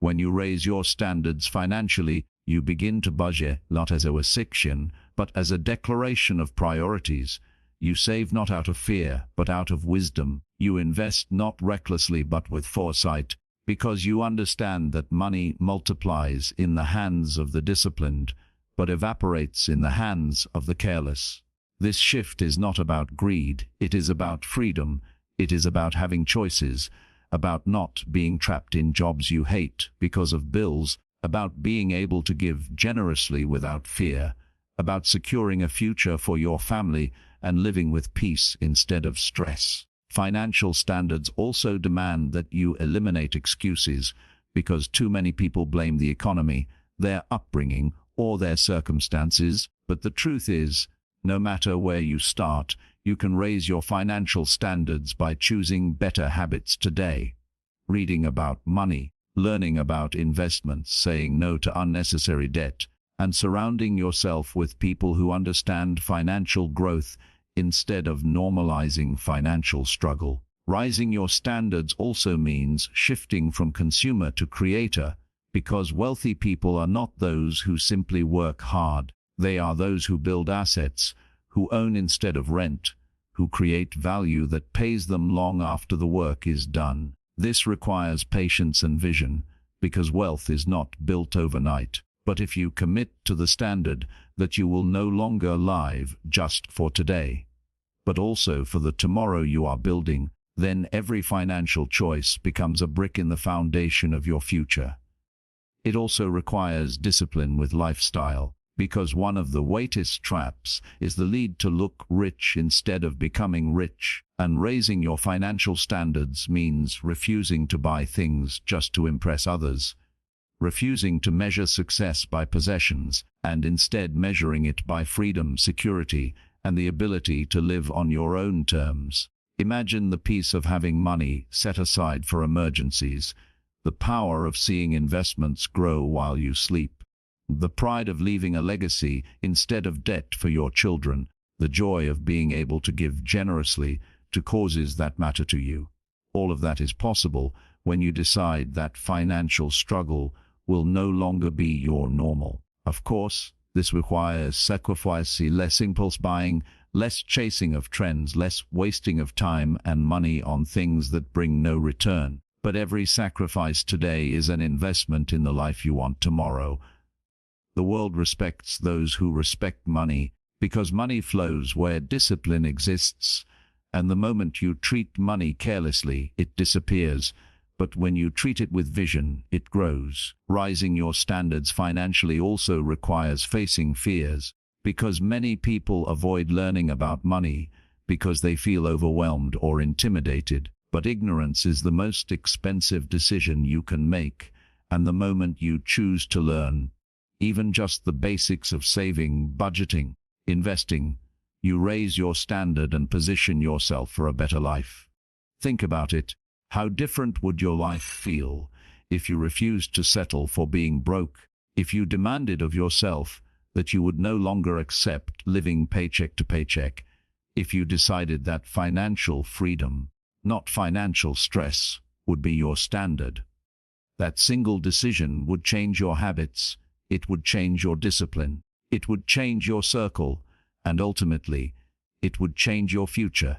When you raise your standards financially, you begin to budget not as a restriction, but as a declaration of priorities. You save not out of fear, but out of wisdom. You invest not recklessly, but with foresight, because you understand that money multiplies in the hands of the disciplined, but evaporates in the hands of the careless. This shift is not about greed, it is about freedom. It is about having choices, about not being trapped in jobs you hate because of bills, about being able to give generously without fear, about securing a future for your family and living with peace instead of stress. Financial standards also demand that you eliminate excuses, because too many people blame the economy, their upbringing, or their circumstances. But the truth is, no matter where you start, you can raise your financial standards by choosing better habits today. Reading about money, learning about investments, saying no to unnecessary debt, and surrounding yourself with people who understand financial growth instead of normalizing financial struggle. Rising your standards also means shifting from consumer to creator, because wealthy people are not those who simply work hard. They are those who build assets, who own instead of rent, who create value that pays them long after the work is done. This requires patience and vision, because wealth is not built overnight. But if you commit to the standard that you will no longer live just for today, but also for the tomorrow you are building, then every financial choice becomes a brick in the foundation of your future. It also requires discipline with lifestyle, because one of the greatest traps is the lead to look rich instead of becoming rich. And raising your financial standards means refusing to buy things just to impress others, refusing to measure success by possessions, and instead measuring it by freedom, security, and the ability to live on your own terms. Imagine the peace of having money set aside for emergencies, the power of seeing investments grow while you sleep, the pride of leaving a legacy instead of debt for your children, the joy of being able to give generously to causes that matter to you. All of that is possible when you decide that financial struggle will no longer be your normal. Of course, this requires sacrifice, less impulse buying, less chasing of trends, less wasting of time and money on things that bring no return. But every sacrifice today is an investment in the life you want tomorrow. The world respects those who respect money, because money flows where discipline exists, and the moment you treat money carelessly, it disappears. But when you treat it with vision, it grows. Rising your standards financially also requires facing fears, because many people avoid learning about money because they feel overwhelmed or intimidated. But ignorance is the most expensive decision you can make, and the moment you choose to learn, even just the basics of saving, budgeting, investing, you raise your standard and position yourself for a better life. Think about it. How different would your life feel if you refused to settle for being broke, if you demanded of yourself that you would no longer accept living paycheck to paycheck, if you decided that financial freedom, not financial stress, would be your standard? That single decision would change your habits, it would change your discipline, it would change your circle, and ultimately, it would change your future.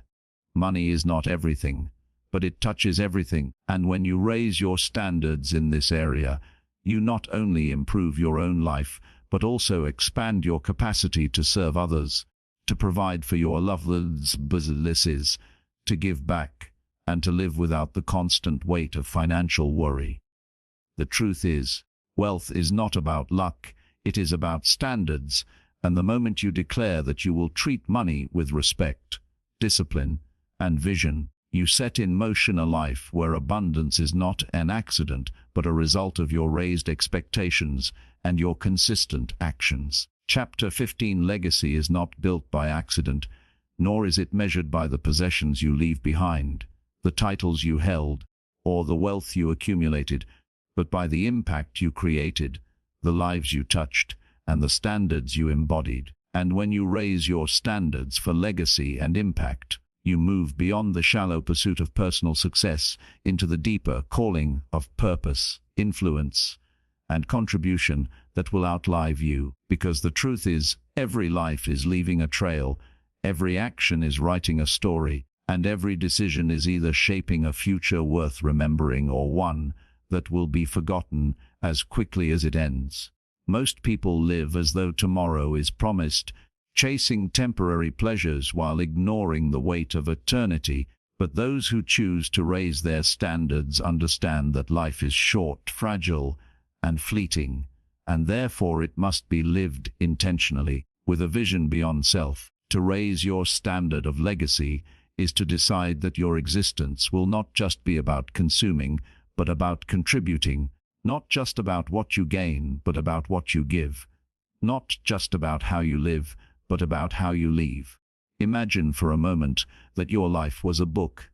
Money is not everything, but it touches everything, and when you raise your standards in this area, you not only improve your own life, but also expand your capacity to serve others, to provide for your loved ones, businesses, to give back, and to live without the constant weight of financial worry. The truth is, wealth is not about luck, it is about standards, and the moment you declare that you will treat money with respect, discipline, and vision, you set in motion a life where abundance is not an accident, but a result of your raised expectations and your consistent actions. Chapter 15: Legacy is not built by accident, nor is it measured by the possessions you leave behind, the titles you held, or the wealth you accumulated, but by the impact you created, the lives you touched, and the standards you embodied. And when you raise your standards for legacy and impact, you move beyond the shallow pursuit of personal success into the deeper calling of purpose, influence, and contribution that will outlive you. Because the truth is, every life is leaving a trail, every action is writing a story, and every decision is either shaping a future worth remembering or one that will be forgotten as quickly as it ends. Most people live as though tomorrow is promised, chasing temporary pleasures while ignoring the weight of eternity. But those who choose to raise their standards understand that life is short, fragile, and fleeting, and therefore it must be lived intentionally, with a vision beyond self. To raise your standard of legacy is to decide that your existence will not just be about consuming, but about contributing, not just about what you gain, but about what you give, not just about how you live, but about how you leave. Imagine for a moment that your life was a book.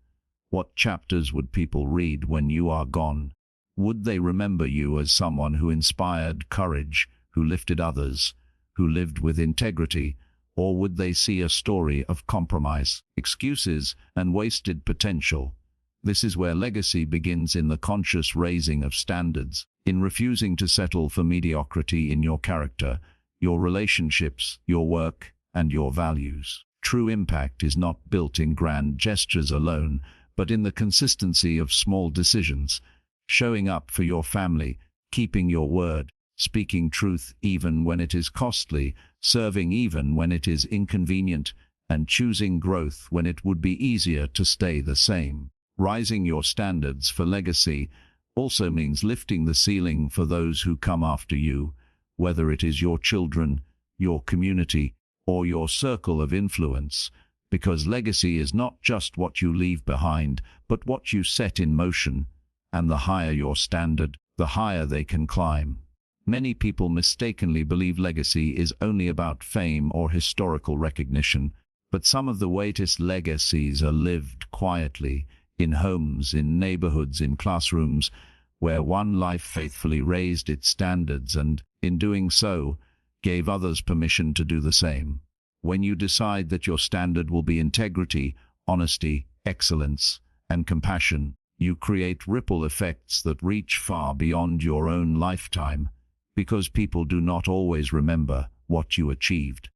What chapters would people read when you are gone? Would they remember you as someone who inspired courage, who lifted others, who lived with integrity, or would they see a story of compromise, excuses, and wasted potential? This is where legacy begins, in the conscious raising of standards, in refusing to settle for mediocrity in your character, your relationships, your work, and your values. True impact is not built in grand gestures alone, but in the consistency of small decisions, showing up for your family, keeping your word, speaking truth even when it is costly, serving even when it is inconvenient, and choosing growth when it would be easier to stay the same. Rising your standards for legacy also means lifting the ceiling for those who come after you, whether it is your children, your community, or your circle of influence, because legacy is not just what you leave behind, but what you set in motion, and the higher your standard, the higher they can climb. Many people mistakenly believe legacy is only about fame or historical recognition, but some of the greatest legacies are lived quietly, in homes, in neighborhoods, in classrooms, where one life faithfully raised its standards and, in doing so, gave others permission to do the same. When you decide that your standard will be integrity, honesty, excellence, and compassion, you create ripple effects that reach far beyond your own lifetime, because people do not always remember what you achieved,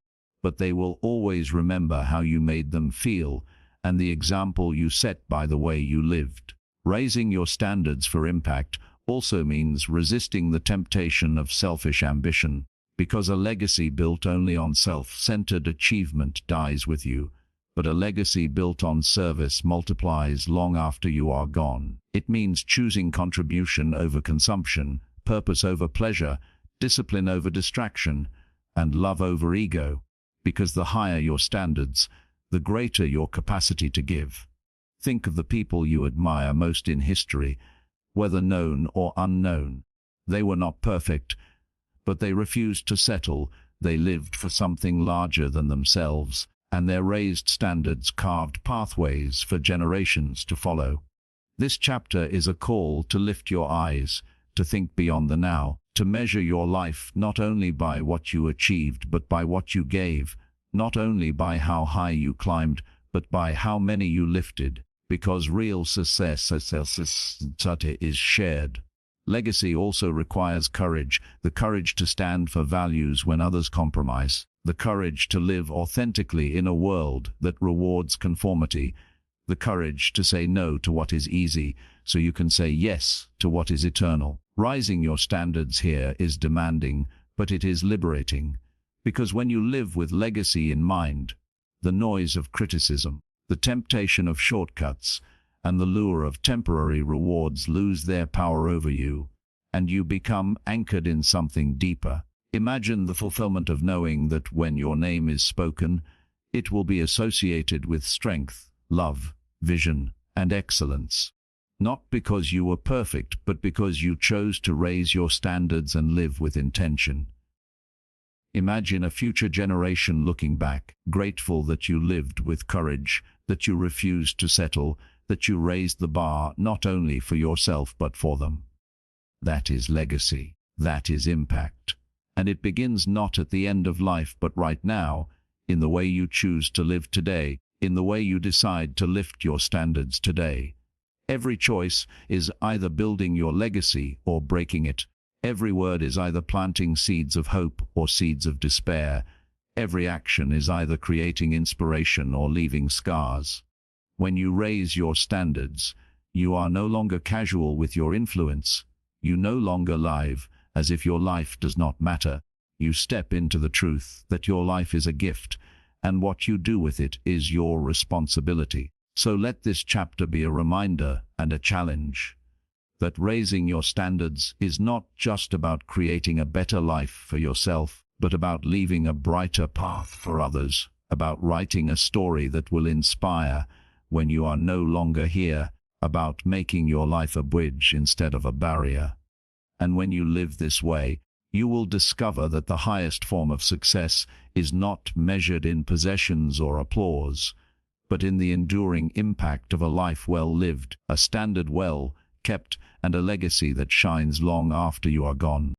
but they will always remember how you made them feel and the example you set by the way you lived. Raising your standards for impact also means resisting the temptation of selfish ambition, because a legacy built only on self-centered achievement dies with you, but a legacy built on service multiplies long after you are gone. It means choosing contribution over consumption, purpose over pleasure, discipline over distraction, and love over ego, because the higher your standards, the greater your capacity to give. Think of the people you admire most in history, whether known or unknown. They were not perfect, but they refused to settle. They lived for something larger than themselves, and their raised standards carved pathways for generations to follow. This chapter is a call to lift your eyes, to think beyond the now, to measure your life not only by what you achieved but by what you gave, not only by how high you climbed, but by how many you lifted, because real success is shared. Legacy also requires courage, the courage to stand for values when others compromise, the courage to live authentically in a world that rewards conformity, the courage to say no to what is easy so you can say yes to what is eternal. Rising your standards here is demanding, but it is liberating. Because when you live with legacy in mind, the noise of criticism, the temptation of shortcuts, and the lure of temporary rewards lose their power over you, and you become anchored in something deeper. Imagine the fulfillment of knowing that when your name is spoken, it will be associated with strength, love, vision, and excellence. Not because you were perfect, but because you chose to raise your standards and live with intention. Imagine a future generation looking back, grateful that you lived with courage, that you refused to settle, that you raised the bar not only for yourself but for them. That is legacy. That is impact. And it begins not at the end of life but right now, in the way you choose to live today, in the way you decide to lift your standards today. Every choice is either building your legacy or breaking it. Every word is either planting seeds of hope or seeds of despair. Every action is either creating inspiration or leaving scars. When you raise your standards, you are no longer casual with your influence. You no longer live as if your life does not matter. You step into the truth that your life is a gift, and what you do with it is your responsibility. So let this chapter be a reminder and a challenge that raising your standards is not just about creating a better life for yourself, but about leaving a brighter path for others, about writing a story that will inspire when you are no longer here, about making your life a bridge instead of a barrier. And when you live this way, you will discover that the highest form of success is not measured in possessions or applause, but in the enduring impact of a life well lived, a standard well kept, and a legacy that shines long after you are gone.